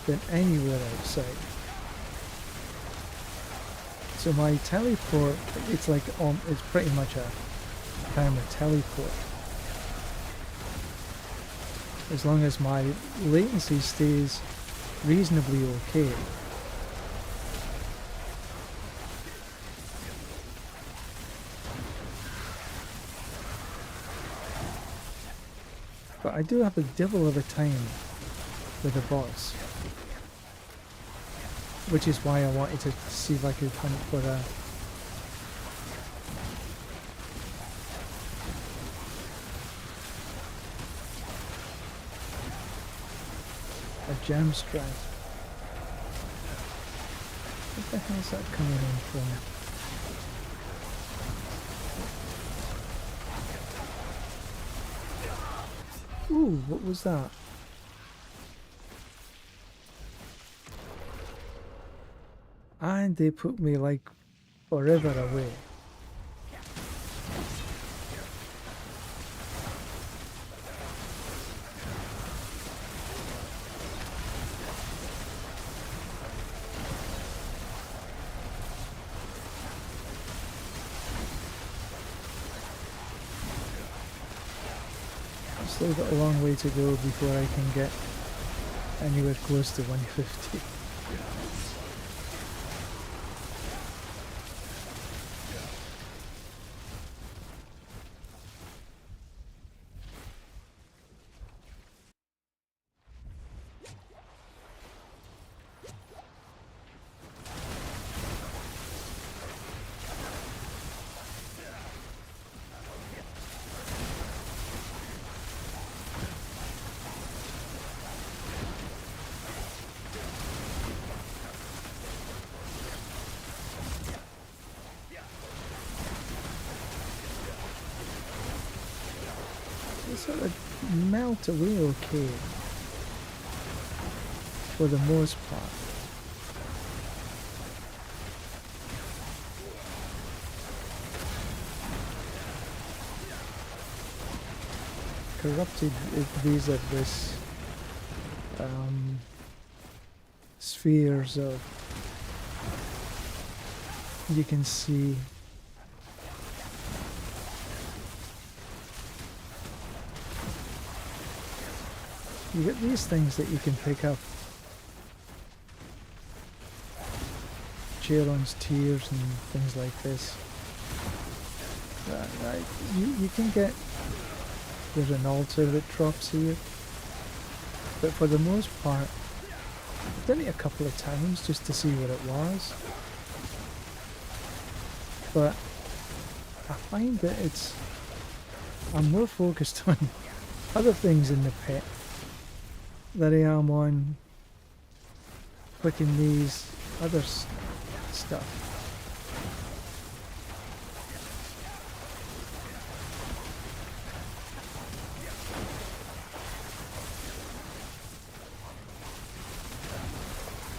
than anywhere outside. So my teleport, it's like it's pretty much a perma teleport. As long as my latency stays reasonably okay. But I do have a devil of a time with the boss. Which is why I wanted to see if I could hunt for a... A gem strike. What the hell's that coming in from? Ooh, what was that? And they put me like forever away. Still got a long way to go before I can get anywhere close to 150. They sort of melt away okay for the most part. Corrupted, these are this spheres of, you can see you get these things that you can pick up. Charon's tears and things like this. You can get, there's an altar that drops here, but for the most part I've done it a couple of times just to see what it was, but I find that I'm more focused on other things in the pit than I am on clicking these other stuff.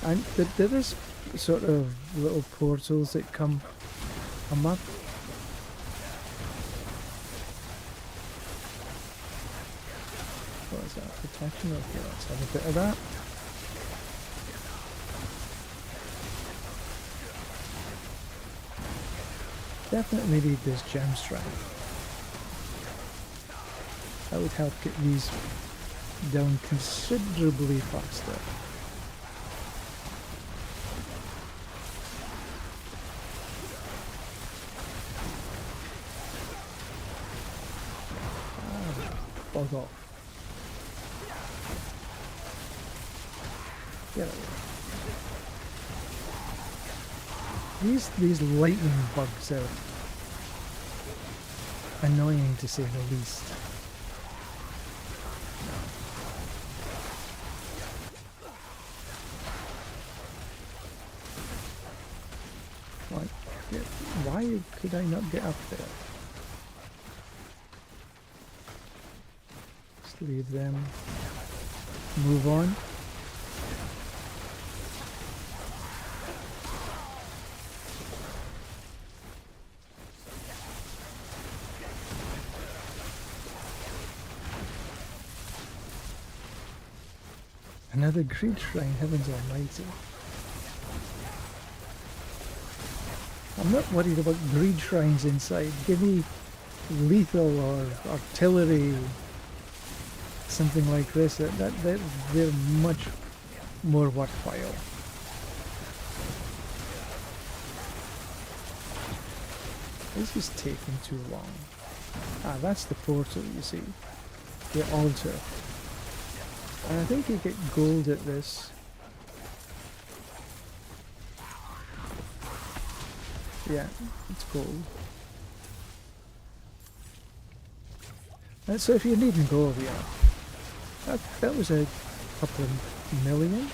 And there is sort of little portals that come up. What is that? Protection? Okay, let's have a bit of that. Definitely need this gem strike. That would help get these down considerably faster. Bug off. Get out of here. These lightning bugs are annoying to say the least. Why could I not get up there? Just leave them. Move on. Another greed shrine, heavens almighty. I'm not worried about greed shrines inside. Give me lethal or artillery, something like this. They're much more worthwhile. This is taking too long. Ah, that's the portal, you see. The altar. And I think you get gold at this. Yeah, it's gold. And so if you're needing gold, yeah. That was a couple of million?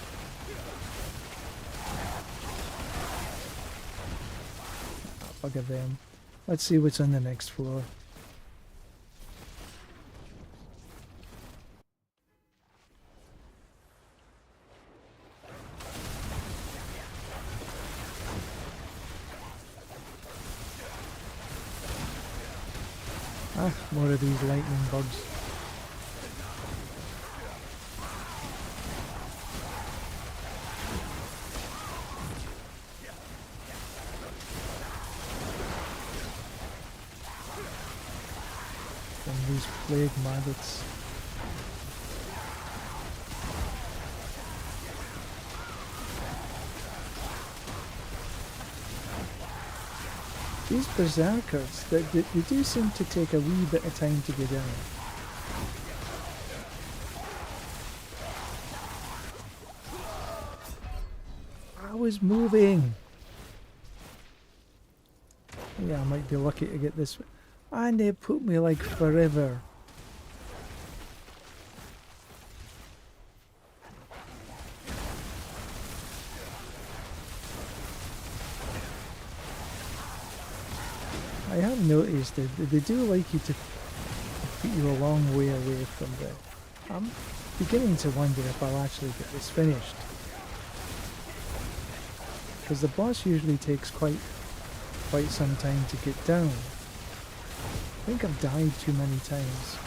Bugger them. Let's see what's on the next floor. Ah, more of these lightning bugs. And these plague maggots. These berserkers, they do seem to take a wee bit of time to get down. I was moving! Yeah, I might be lucky to get this. And it put me like forever. I have noticed that they do like you to put you a long way away from the... I'm beginning to wonder if I'll actually get this finished. Because the boss usually takes quite some time to get down. I think I've died too many times.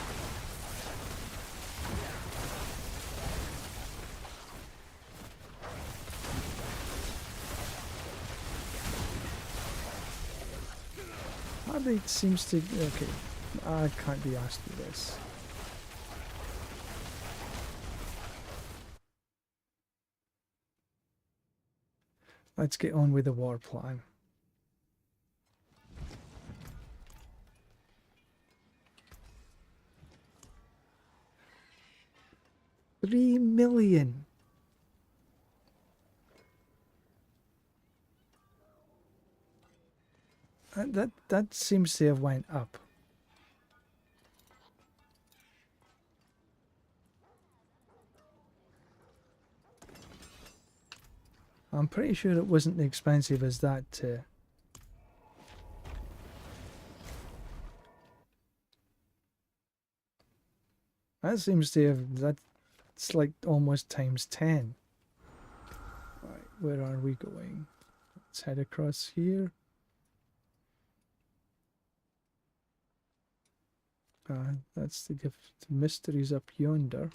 It seems to... okay, I can't be asked for this. Let's get on with the war plan. $3 million. That seems to have went up. I'm pretty sure it wasn't as expensive as that. That seems to have... that's like almost times 10. Right, where are we going? Let's head across here. That's the mysteries up yonder.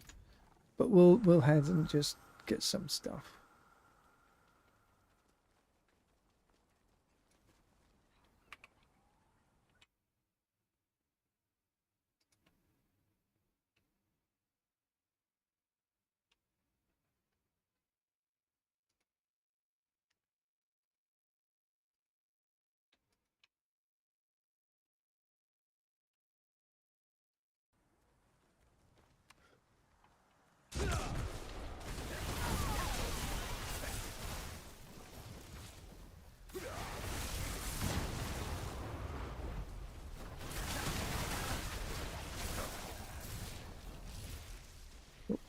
But we'll head and just get some stuff.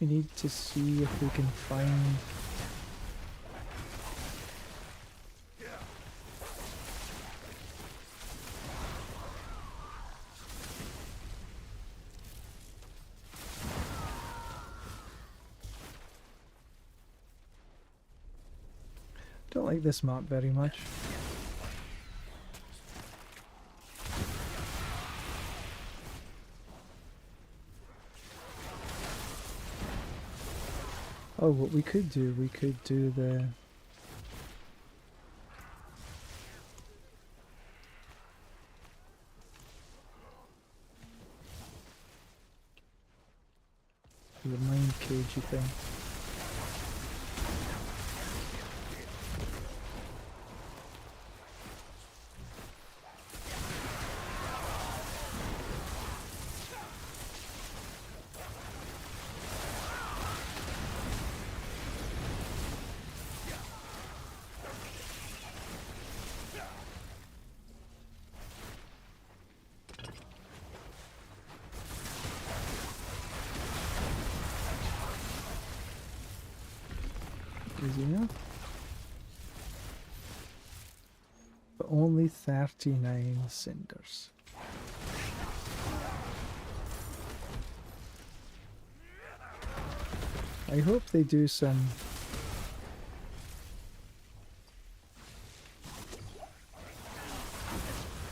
We need to see if we can find... Don't like this map very much. Oh, what we could do the... the mind cagey thing. Easy enough. But only 39 cinders. I hope they do some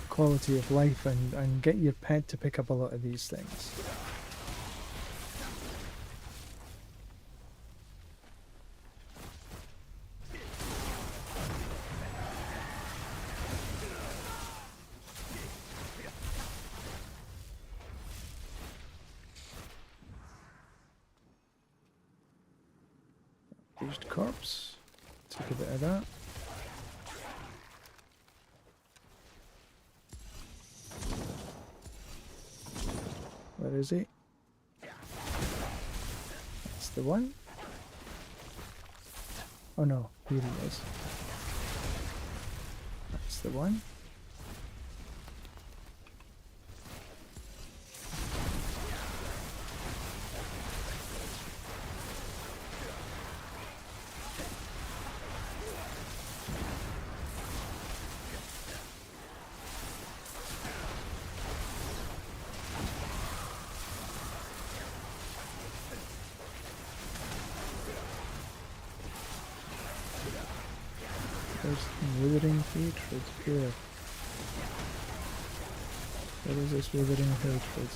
quality of life and get your pet to pick up a lot of these things. Aged corpse. Take a bit of that. Where is he? That's the one. Oh no, here he is. That's the one. There's withering hatred here. What is this withering hatred?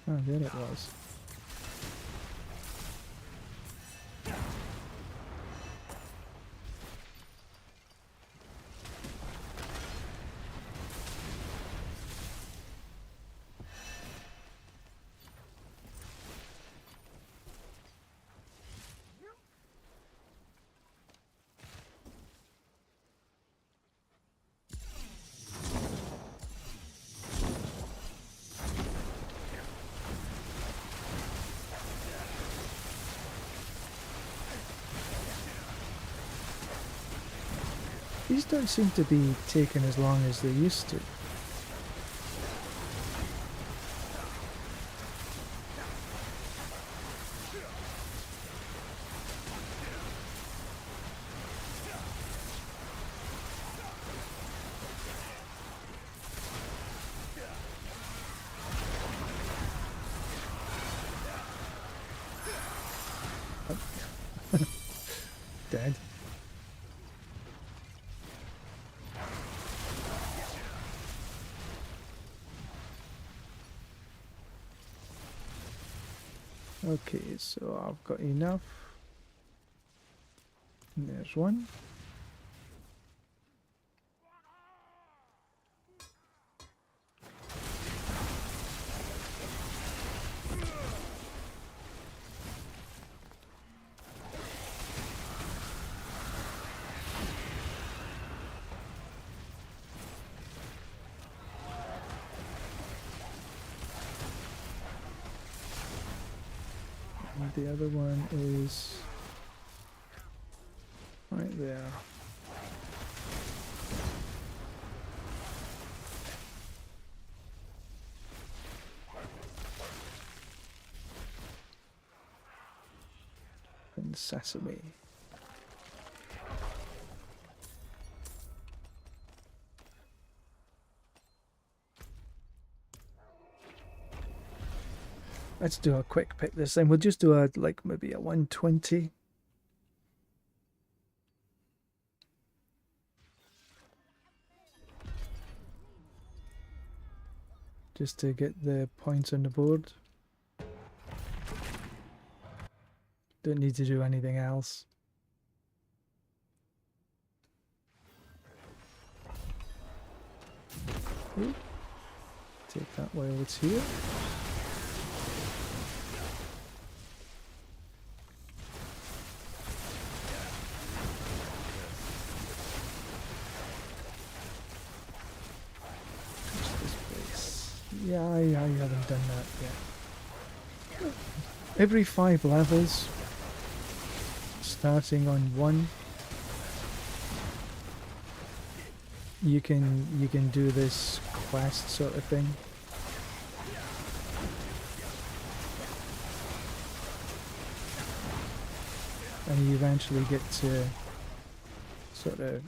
Oh, there it was. These don't seem to be taking as long as they used to. Dead. Okay, so I've got enough. And there's one. And the other one is right there. And sesame. Let's do a quick pick this time. We'll just do a like maybe a 120. Just to get the points on the board. Don't need to do anything else. Ooh. Take that while it's here. Yeah, I haven't done that yet. Every 5 levels, starting on 1, you can do this quest sort of thing. and you eventually get to sort of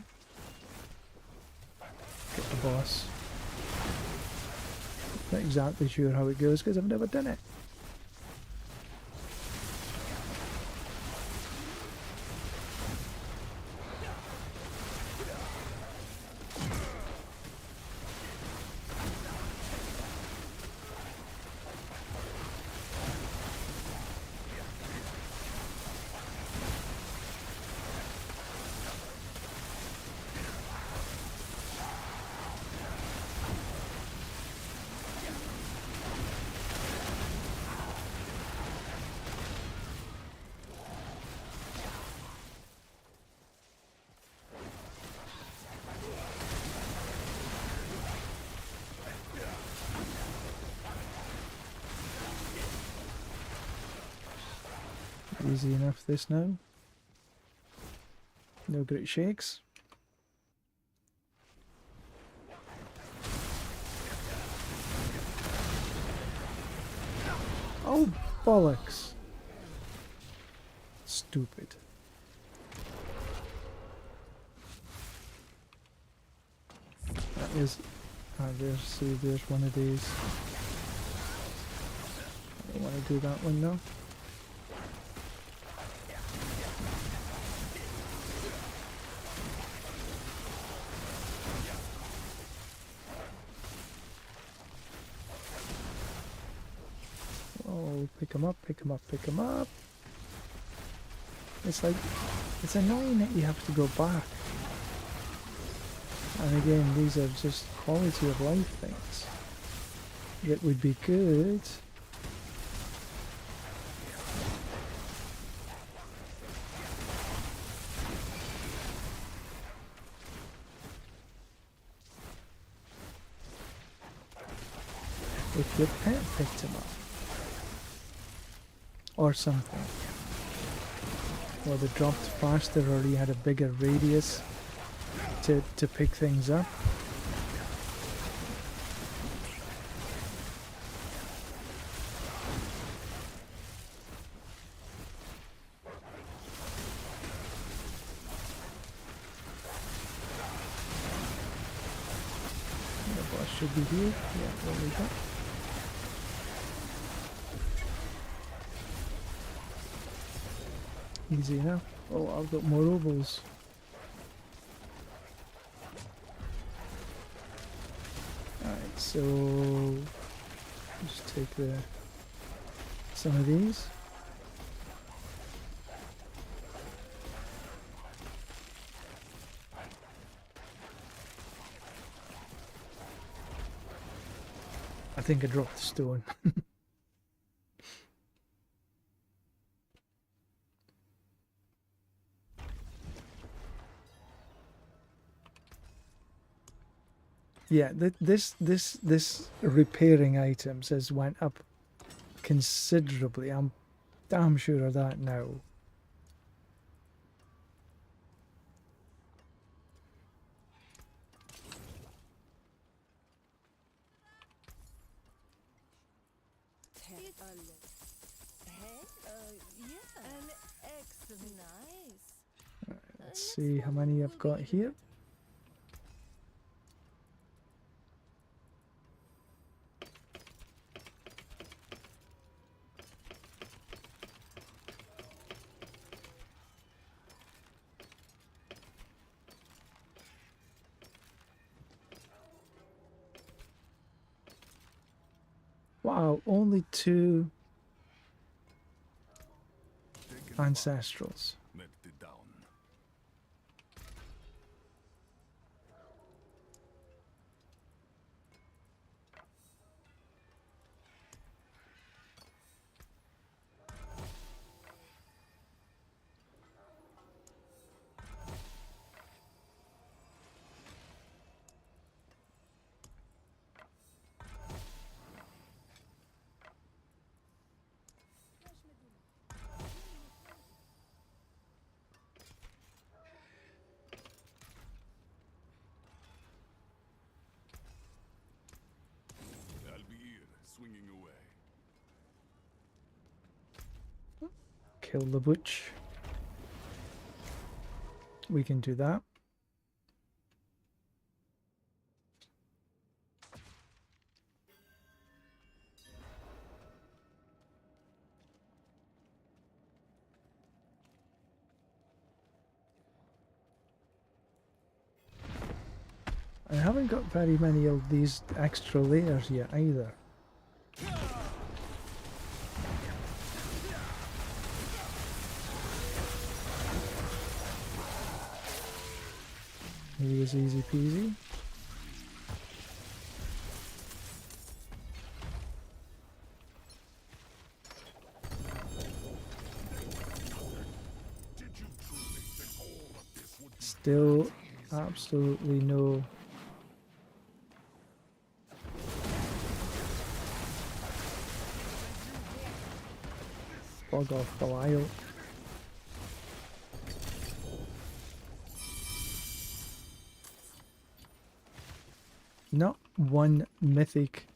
get the boss. Not exactly sure how it goes because I've never done it. Easy enough this now. No great shakes. Oh, bollocks. Stupid. That is... there's one of these. I don't want to do that one though. Oh, pick him up, pick him up, pick him up. It's like, it's annoying that you have to go back. And again, these are just quality of life things that would be good. If your pet picked him up. Or something. Or they dropped faster, or he had a bigger radius to pick things up. The boss should be here. Yeah, there we go. Easy enough. Oh, I've got more ovals. Alright, so just take some of these. I think I dropped the stone. Yeah, this repairing items has went up considerably. I'm damn sure of that now. Nice. Let's see how many I've got here. Wow, only 2 ancestrals. Swinging away. Kill the butch. We can do that. I haven't got very many of these extra layers yet either. He was easy peasy. Still absolutely no bug off Belial. Not one mythic.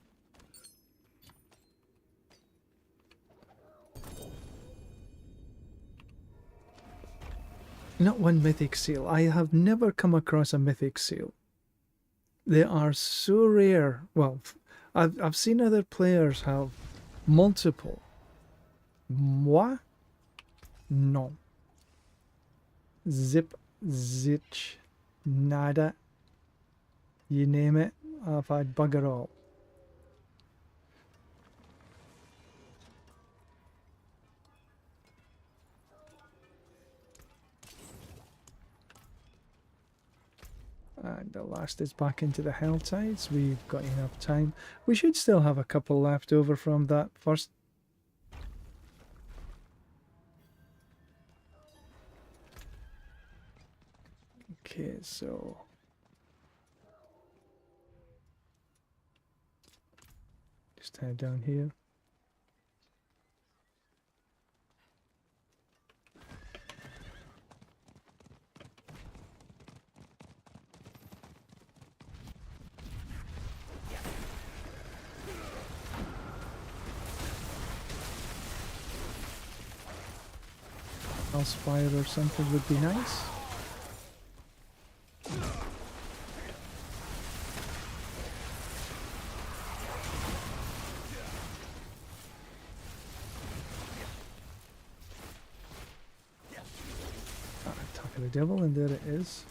Not one mythic seal. I have never come across a mythic seal. They are so rare. Well, I've seen other players have multiple. Moi? No. Zip, zitch, nada. You name it, I've had bugger all. And the last is back into the Hell Tides. We've got enough time. We should still have a couple left over from that first. Okay, so just head down here. Spire or something would be nice. Attack of the Devil, and there it is.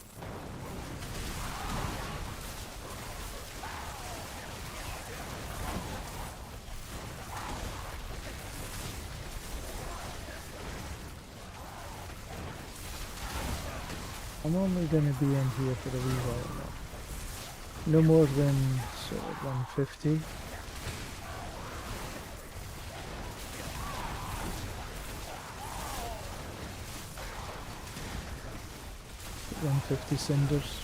I'm only going to be in here for a wee while now. No more than sort of 150. Cinders.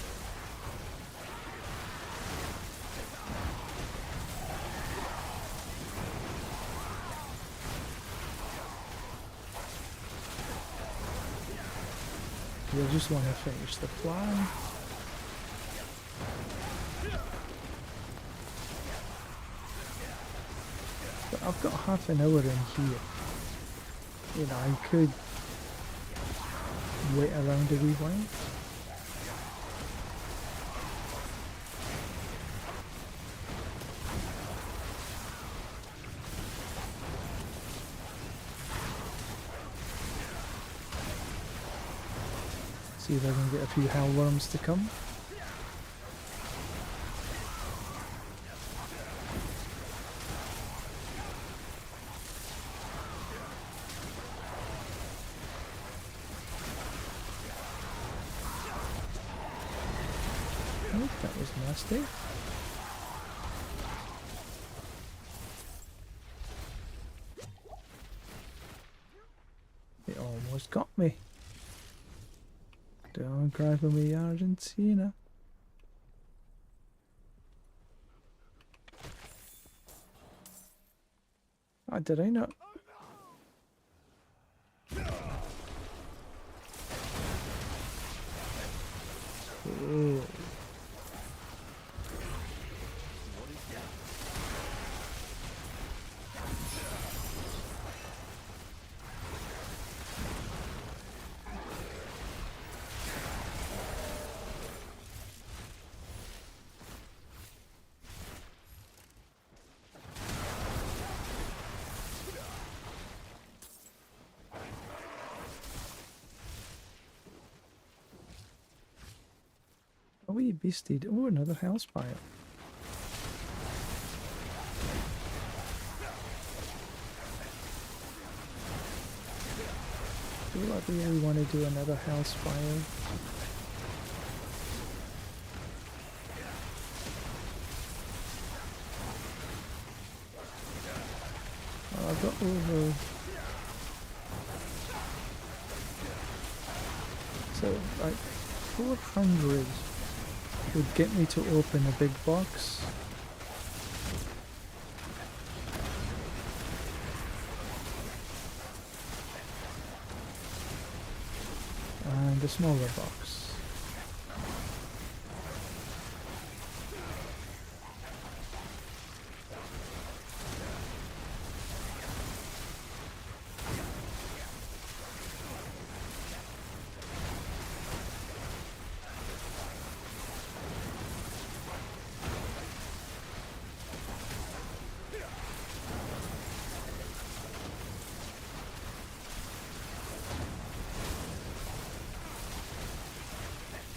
You just want to finish the plan. But I've got half an hour in here. You know, I could wait around a wee while. See if I can get a few hell worms to come. Oh, that was nasty. It almost got me. Don't cry for me, Argentina. Oh, did I not? Oh. A wee beastie. Oh, another hellspire. Do I really want to do another hellspire? Well, I've got over... So, like, 400 would get me to open a big box. And a smaller box.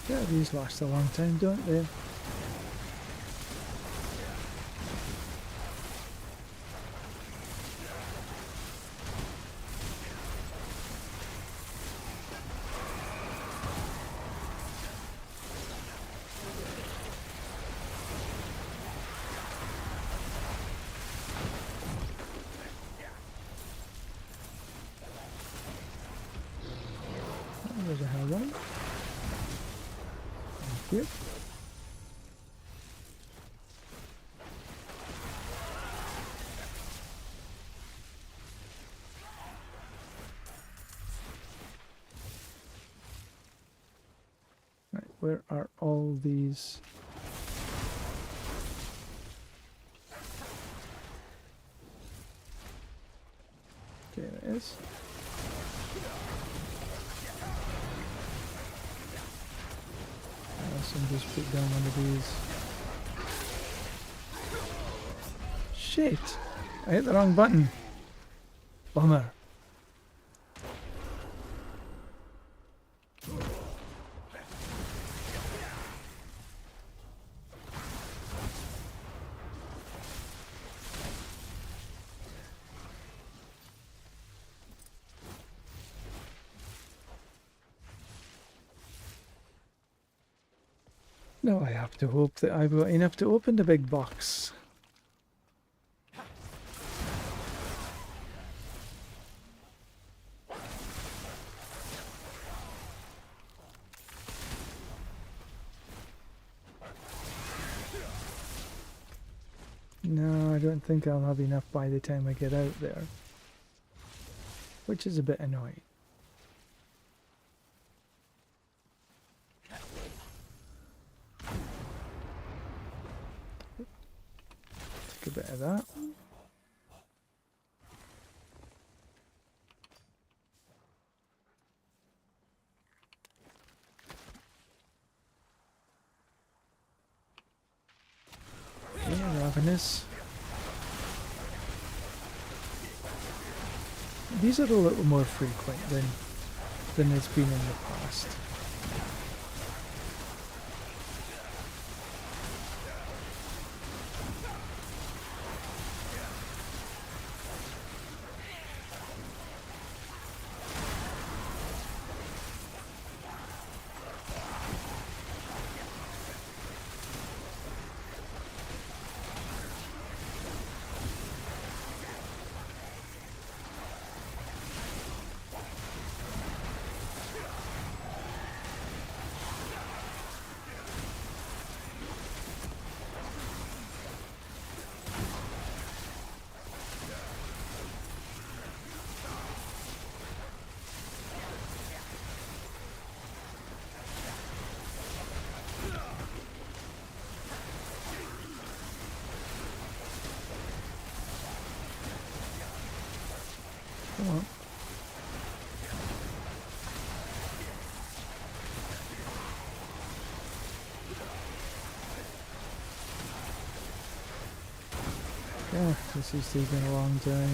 Yeah, these last a long time, don't they? Oh, there's a hell one. Thank you. Right, where are all these? Okay, there it is. And just put down one of these. Shit! I hit the wrong button. Bummer. Now I have to hope that I've got enough to open the big box. No, I don't think I'll have enough by the time I get out there. Which is a bit annoying. Take a bit of that. Yeah, ravenous. These are a little more frequent than it's been in the past. Come on. Yeah, this is taking a long time.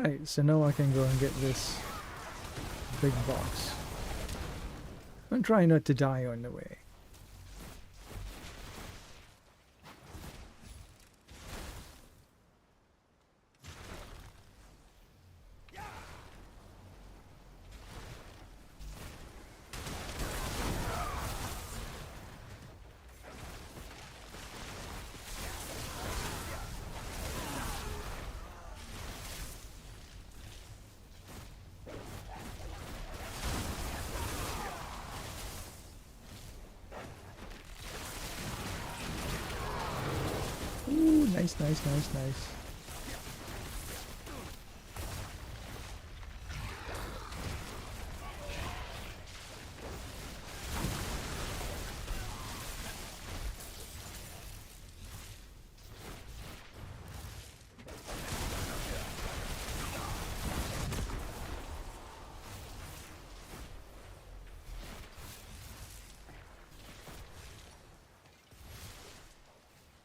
Right, so now I can go and get this big box. I'm trying not to die on the way. Ooh, nice, nice, nice, nice.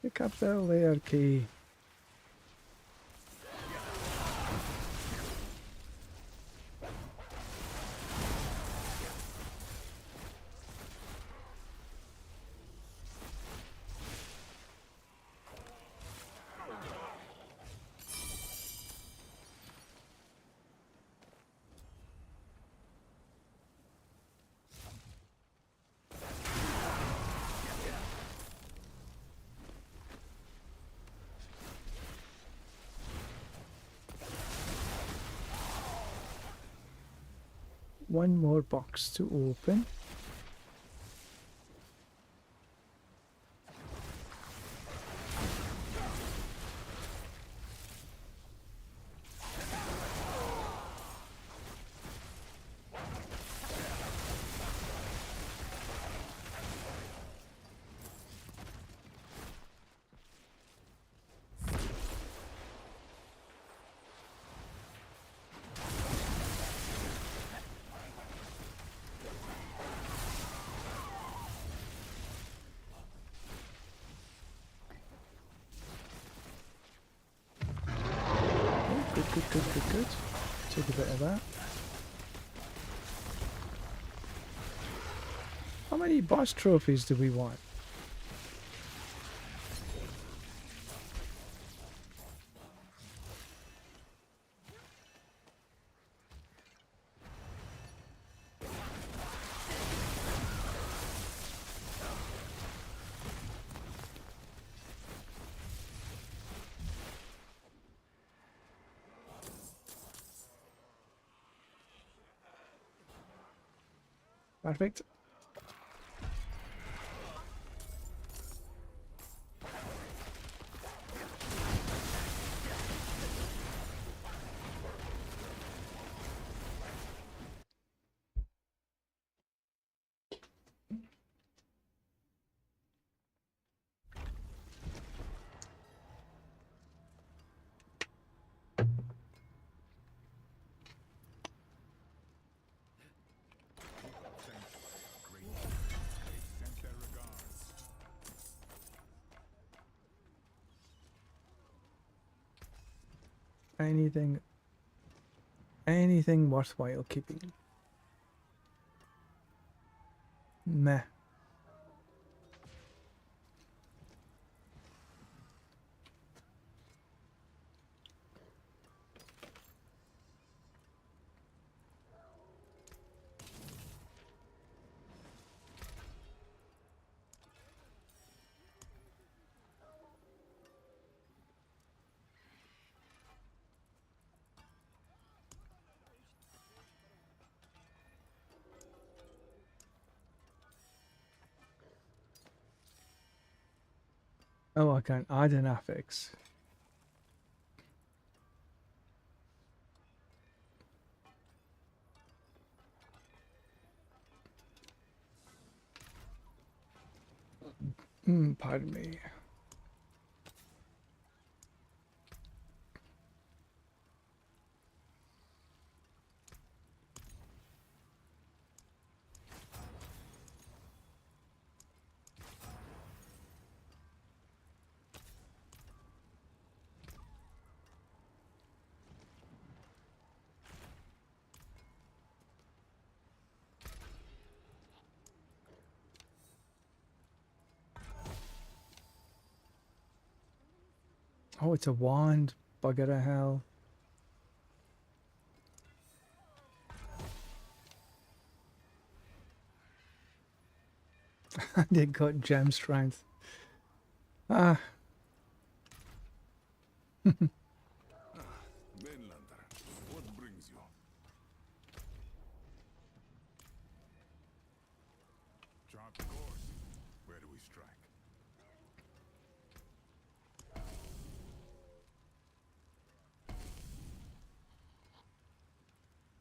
Pick up the layer key. One more box to open. Good. Take a bit of that. How many boss trophies do we want? Perfect. Anything worthwhile keeping? Meh. Oh, I can add an affix. Pardon me. Oh, it's a wand. Bugger of hell. They got gem strength. Ah, Mainlander, what brings you? Sharp course. Where do we strike?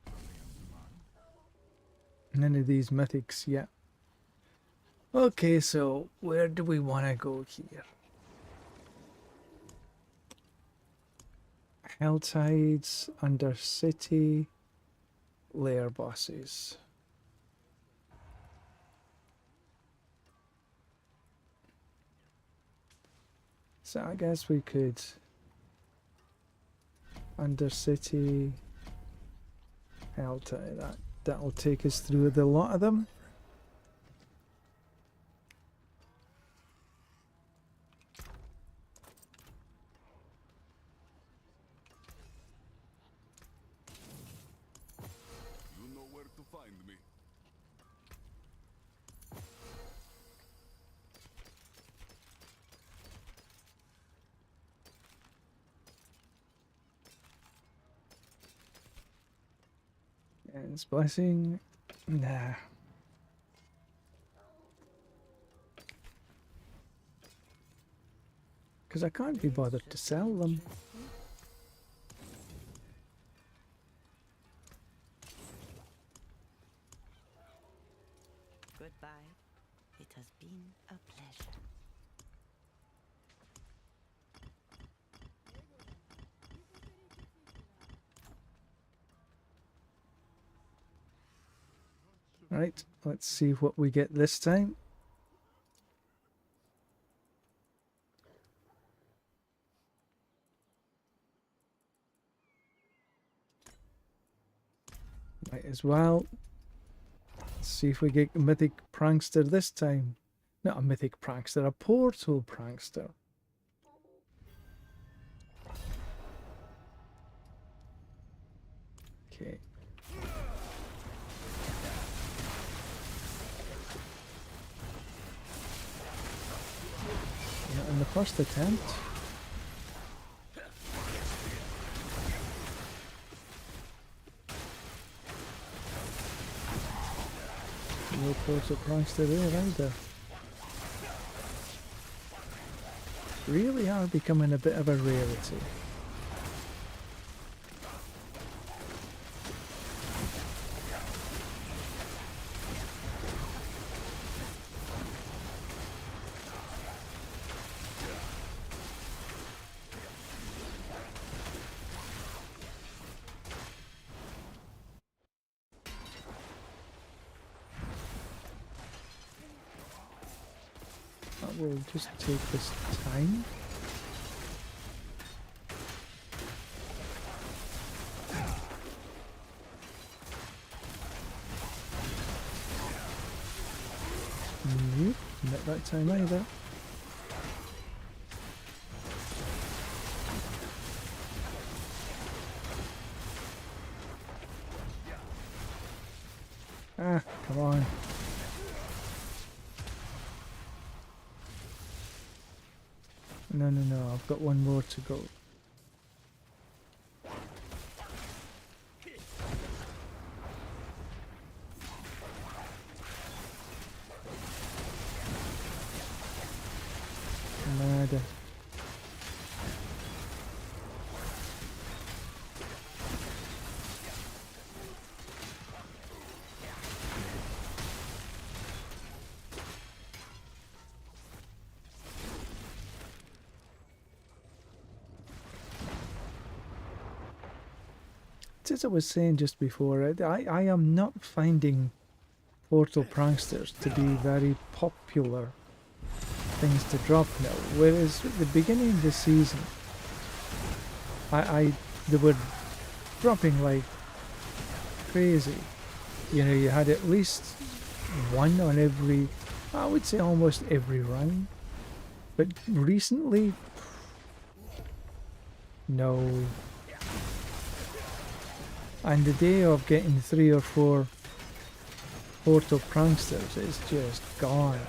Something else in mind? none of these mythics yet. Okay, so where do we want to go here? Helltides, Undercity, lair bosses. So I guess we could Undercity, Helltide. That'll take us through the lot of them. You know where to find me. And it's blessing. Nah. Because I can't be bothered to sell them. Goodbye. It has been a pleasure. Right, let's see what we get this time. Might as well. Let's see if we get a mythic prankster this time. Not a mythic prankster, a portal prankster. Okay. Yeah, in the first attempt. No portal prankster there either. Really are becoming a bit of a rarity. That will just take this time. Nope, not that time either. Ah, come on. No, no, no, I've got one more to go. Nada. As I was saying just before, I am not finding portal pranksters to be very popular things to drop now. Whereas at the beginning of the season, they were dropping like crazy. You know, you had at least one on every, I would say almost every round. But recently, No. And the day of getting 3 or 4 portal pranksters is just gone.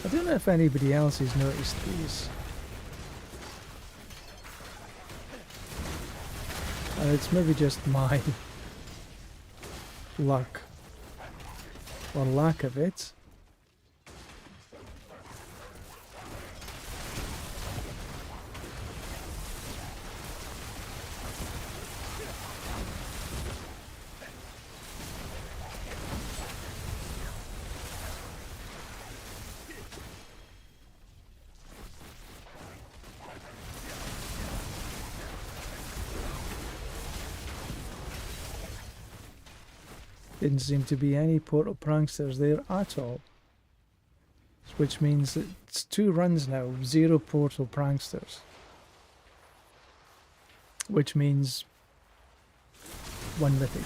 I don't know if anybody else has noticed these. It's maybe just my luck or lack of it. Didn't seem to be any portal pranksters there at all. Which means it's 2 runs now, 0 portal pranksters. Which means 1 mythic.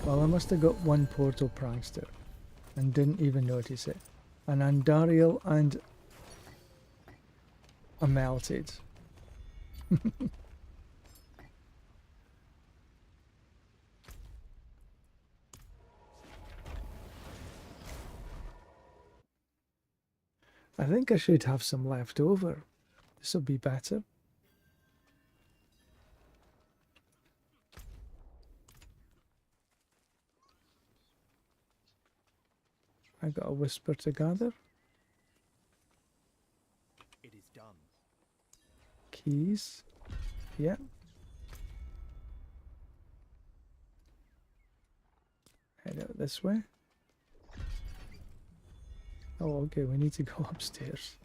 Well, I must have got 1 portal prankster and didn't even notice it. An Andariel and a melted. I think I should have some left over. This will be better. I got a whisper to gather. It is done. Keys. Yeah. Head out this way. Oh, okay, we need to go upstairs.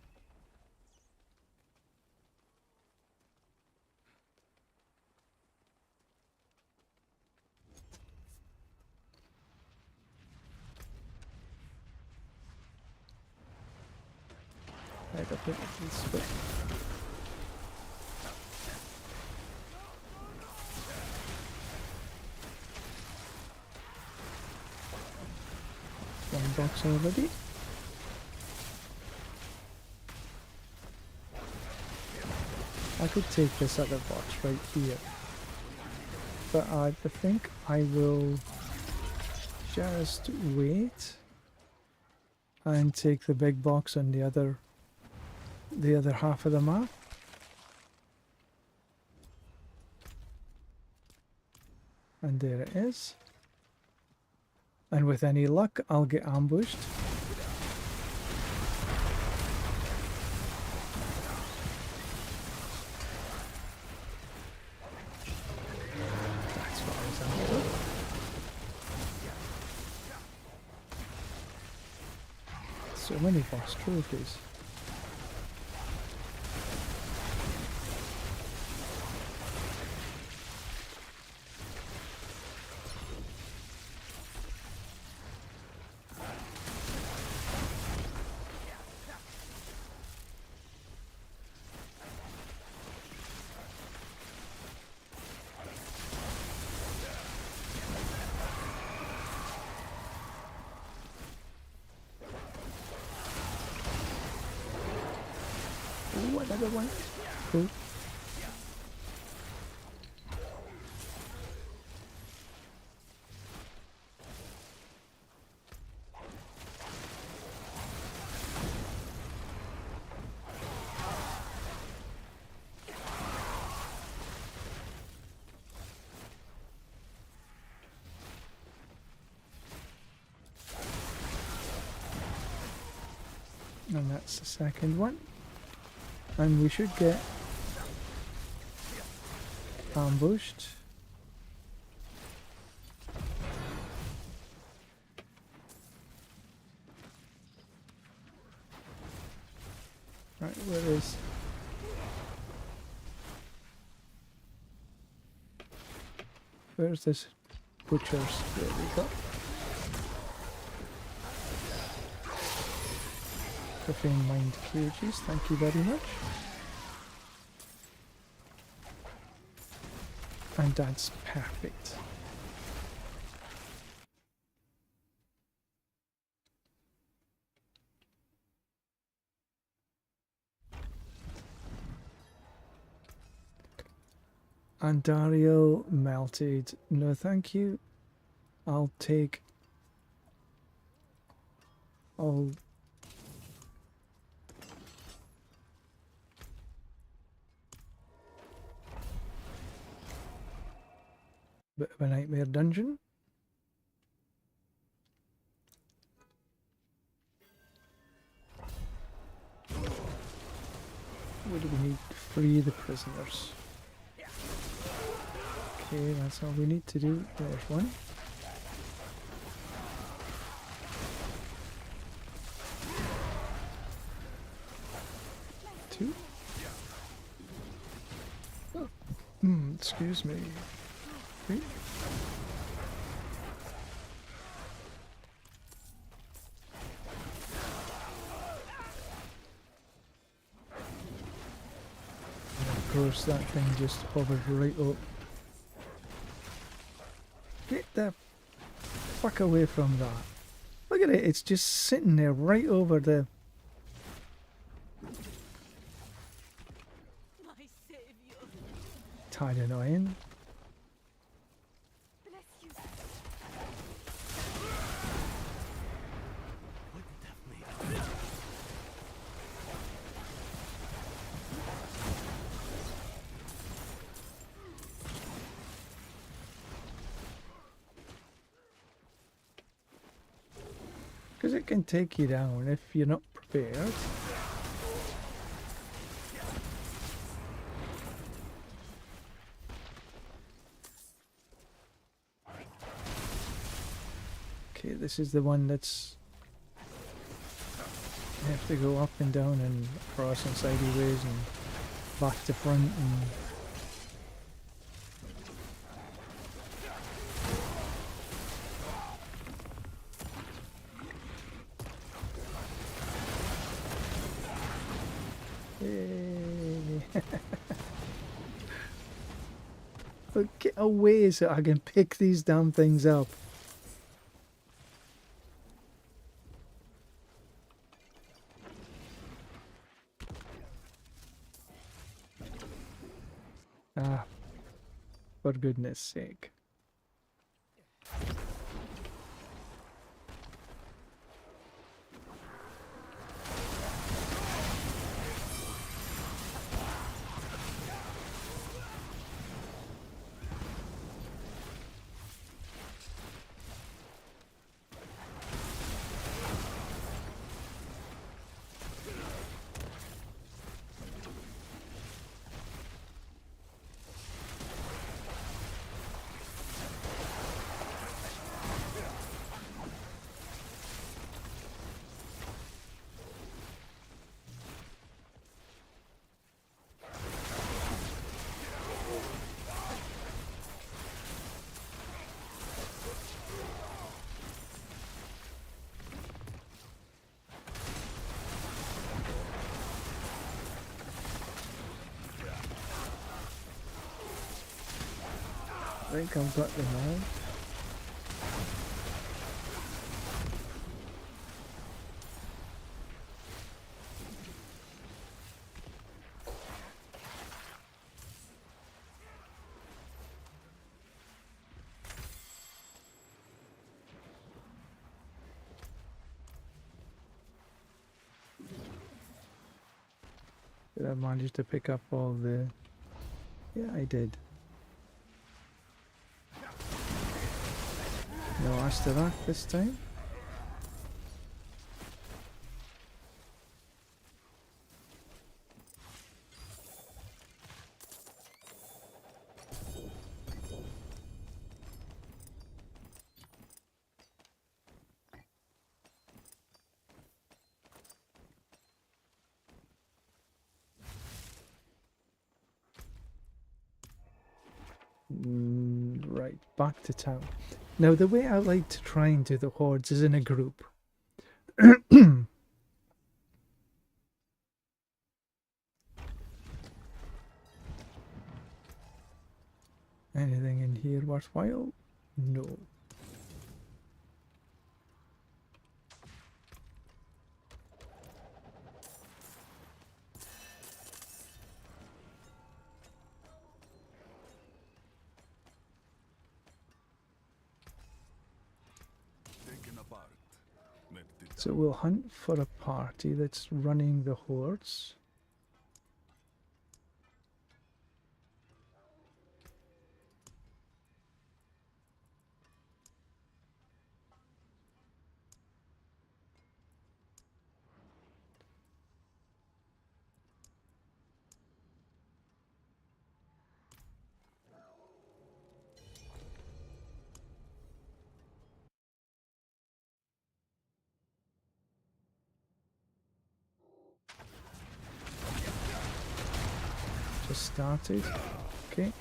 Head up it this way. One box already. I could take this other box right here, but I think I will just wait and take the big box on the other half of the map. And there it is. And with any luck, I'll get ambushed. That's what I was after. So many boss trophies. Ooh, another one. Cool. And that's the second one. And we should get ambushed. Right, where's this butcher's? There we go. Profane mind cages, thank you very much. And that's perfect. And Dario melted. No, thank you. I'll take all. Bit of a nightmare dungeon. What do we need? Free the prisoners. Okay, that's all we need to do. There's one. Two. Oh. Excuse me. Three. And of course that thing just hovered right up. Get the fuck away from that. Look at it, it's just sitting there right over the... My savior. Tied annoying. Bless you. Wouldn't have made it. Because it can take you down if you're not prepared. Okay, this is the one that's... You have to go up and down and across and sideways and back to front and... Yay. But get away so I can pick these damn things up. Ah, for goodness sake. I think I've got them all. Did I manage to pick up all the... Yeah, I did. No Astarak this time. Right, back to town. Now, the way I like to try and do the hordes is in a group. Anything in here worthwhile? No. Taken apart. Melted So we'll hunt for a party that's running the hordes. Just started. Okay.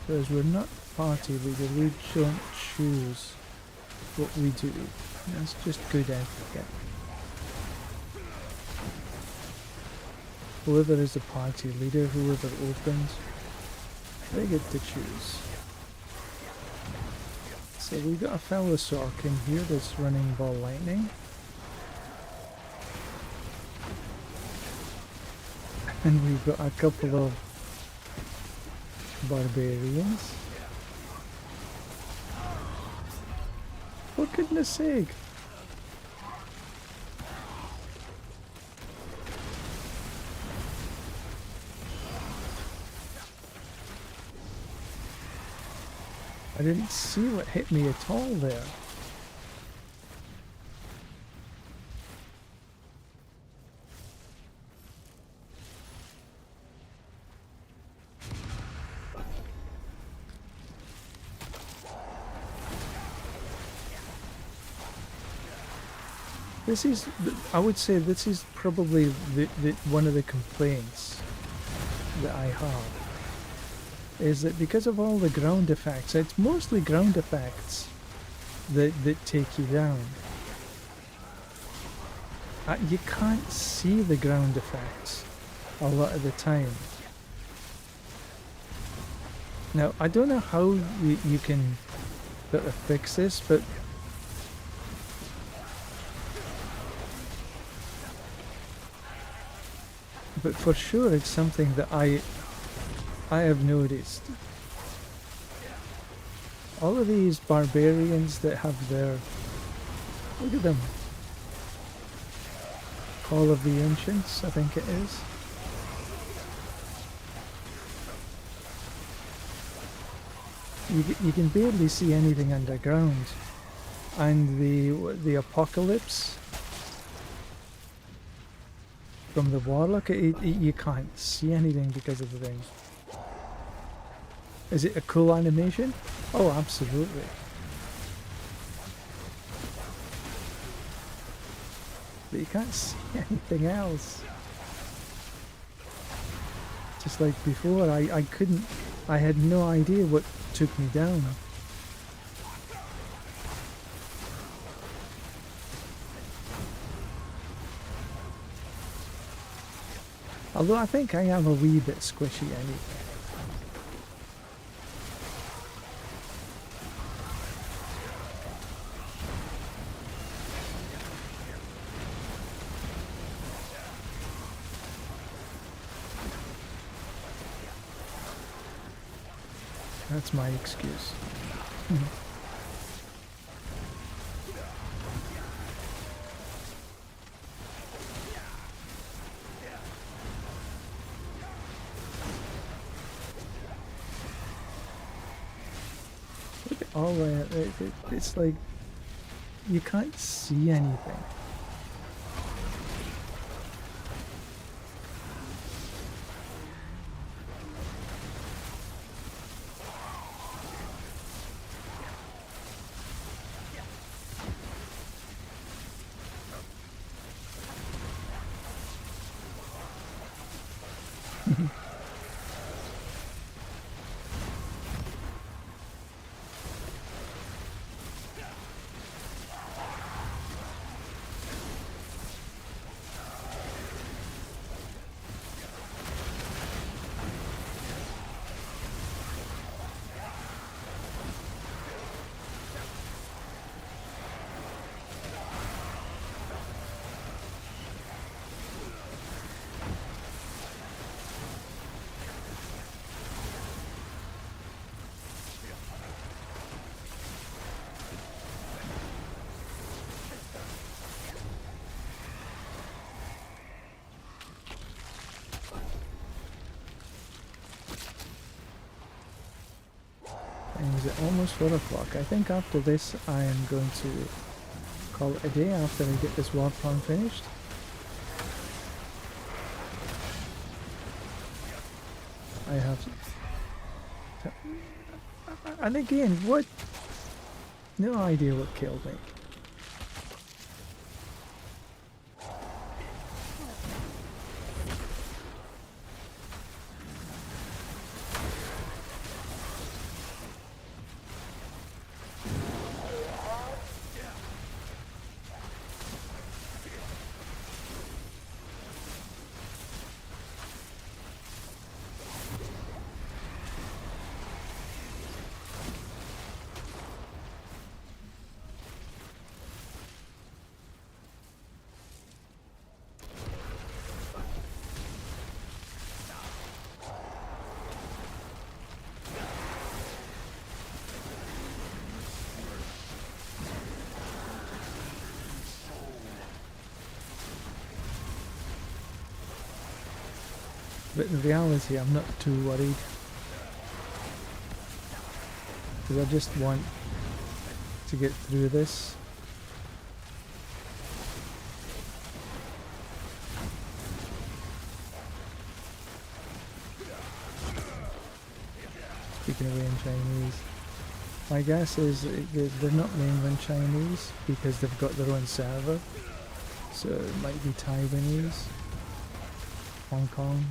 Because we're not party leader, we don't choose what we do. That's just good etiquette. Whoever is the party leader, whoever opens, they get to choose. So we got a fellow Sorc in here that's running ball lightning. And we've got a couple of barbarians. For goodness sake! I didn't see what hit me at all there. This is, I would say this is probably one of the complaints that I have. Is that because of all the ground effects, it's mostly ground effects that take you down. You can't see the ground effects a lot of the time. Now, I don't know how you can sort of fix this, but for sure it's something that I have noticed. All of these barbarians that have their, look at them, Call of the Ancients, I think it is. You can barely see anything underground, and the Apocalypse from the Warlock, you can't see anything because of the thing. Is it a cool animation? Oh, absolutely. But you can't see anything else. Just like before, I couldn't, I had no idea what took me down. Although I think I am a wee bit squishy anyway. That's my excuse. Look at all that. It's like you can't see anything. And is it almost 4 o'clock? I think after this I am going to call it a day after I get this war plan finished. I have... And again, what? No idea what killed me. But in reality, I'm not too worried. Because I just want to get through this. Speaking of in Chinese, my guess is they're not mainland Chinese because they've got their own server. So it might be Taiwanese, Hong Kong.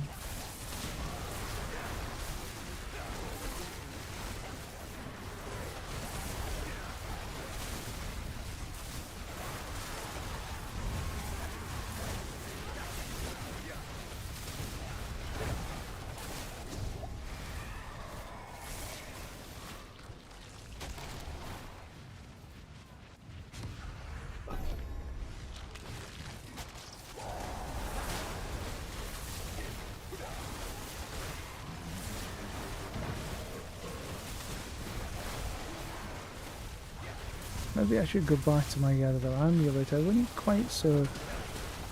Maybe I should go back to my other amulet. I wasn't quite so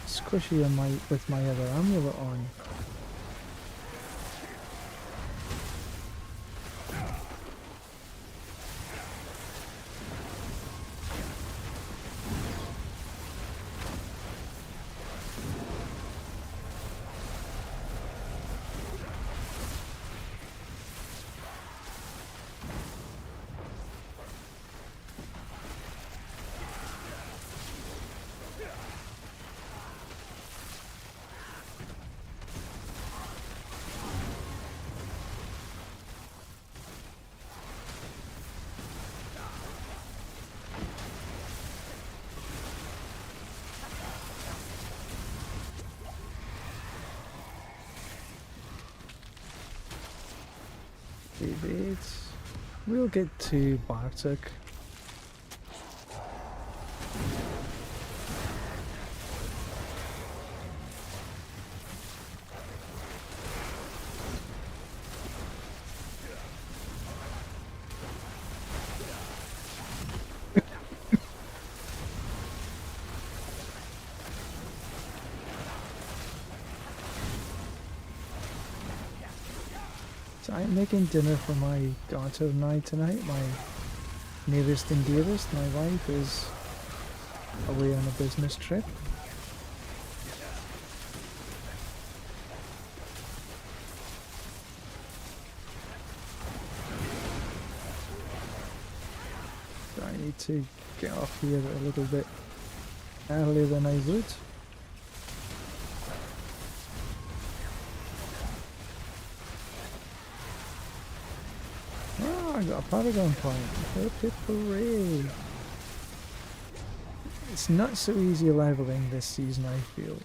squishy on with my other amulet on. We'll get to Bartok. So I'm making dinner for my daughter and I tonight, my nearest and dearest. My wife is away on a business trip. So I need to get off here a little bit earlier than I would. I got a Paragon point. Hooray! It's not so easy leveling this season, I feel.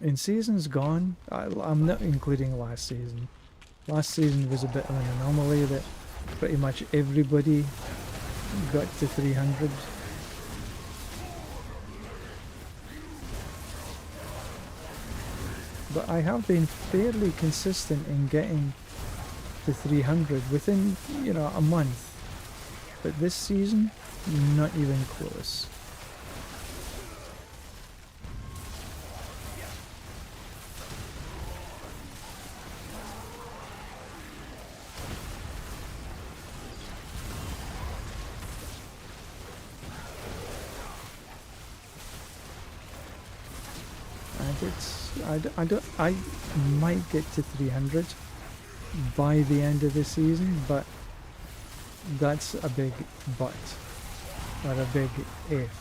In seasons gone, I'm not including last season. Last season was a bit of an anomaly that pretty much everybody got to 300. But I have been fairly consistent in getting to 300 within, you know, a month. But this season, not even close. I might get to 300 by the end of the season, but that's a big but, or a big if.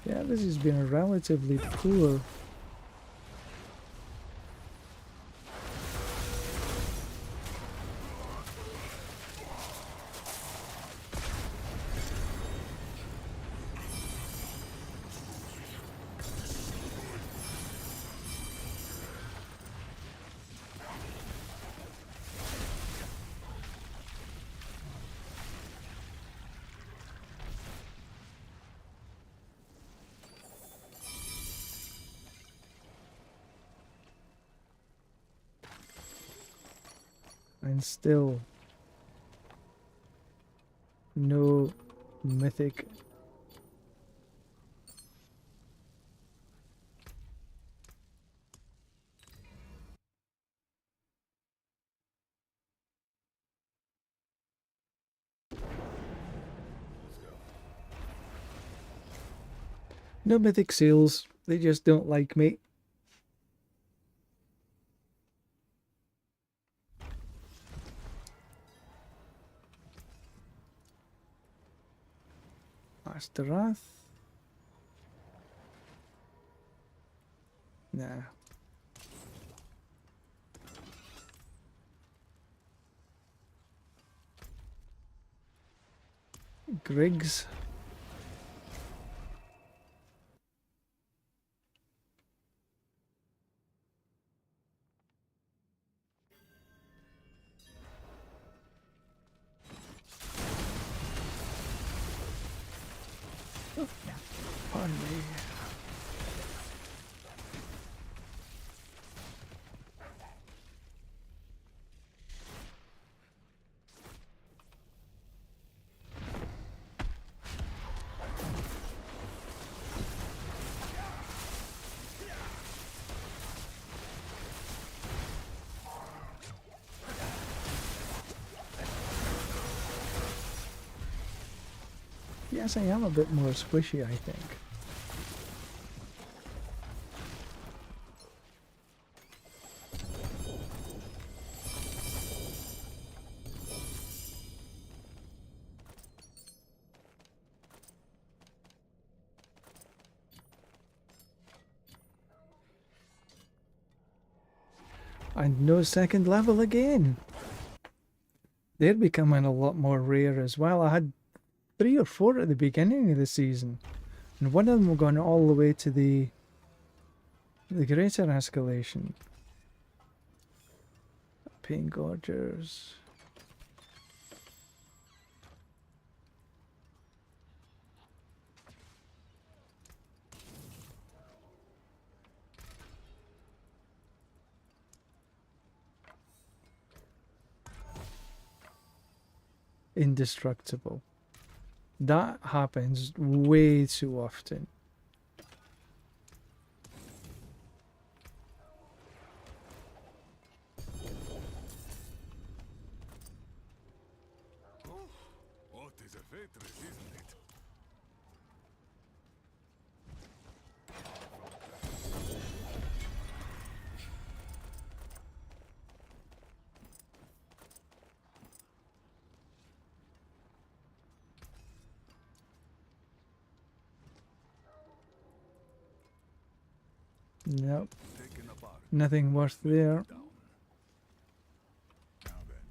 Yeah, this has been a relatively poor. And still no mythic. No mythic seals. They just don't like me. Master Wrath. Nah. Griggs. Pardon me. Yes, I am a bit more squishy, I think. And no second level again. They're becoming a lot more rare as well. I had 3 or 4 at the beginning of the season, and one of them were going all the way to the greater escalation. Pain Gorgers. Indestructible. That happens way too often. What is a Ventress, isn't it? Nope. Taken apart. Nothing worth there. Down. Now then,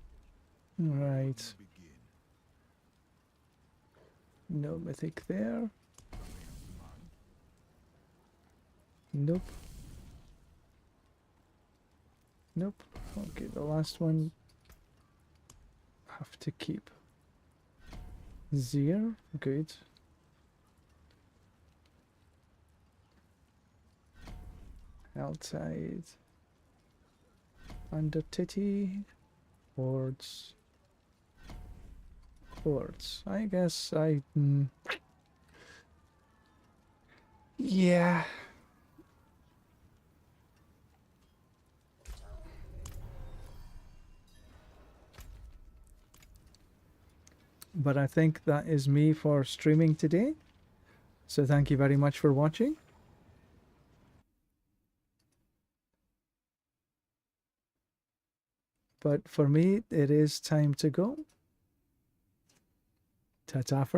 Right. begin. No mythic there. Nope. Nope. Okay, the last one. Have to keep. Zir. Good. Outside. Under titty. Hordes. Hordes. I guess I... Yeah. But I think that is me for streaming today. So thank you very much for watching. But for me, it is time to go. Ta-ta for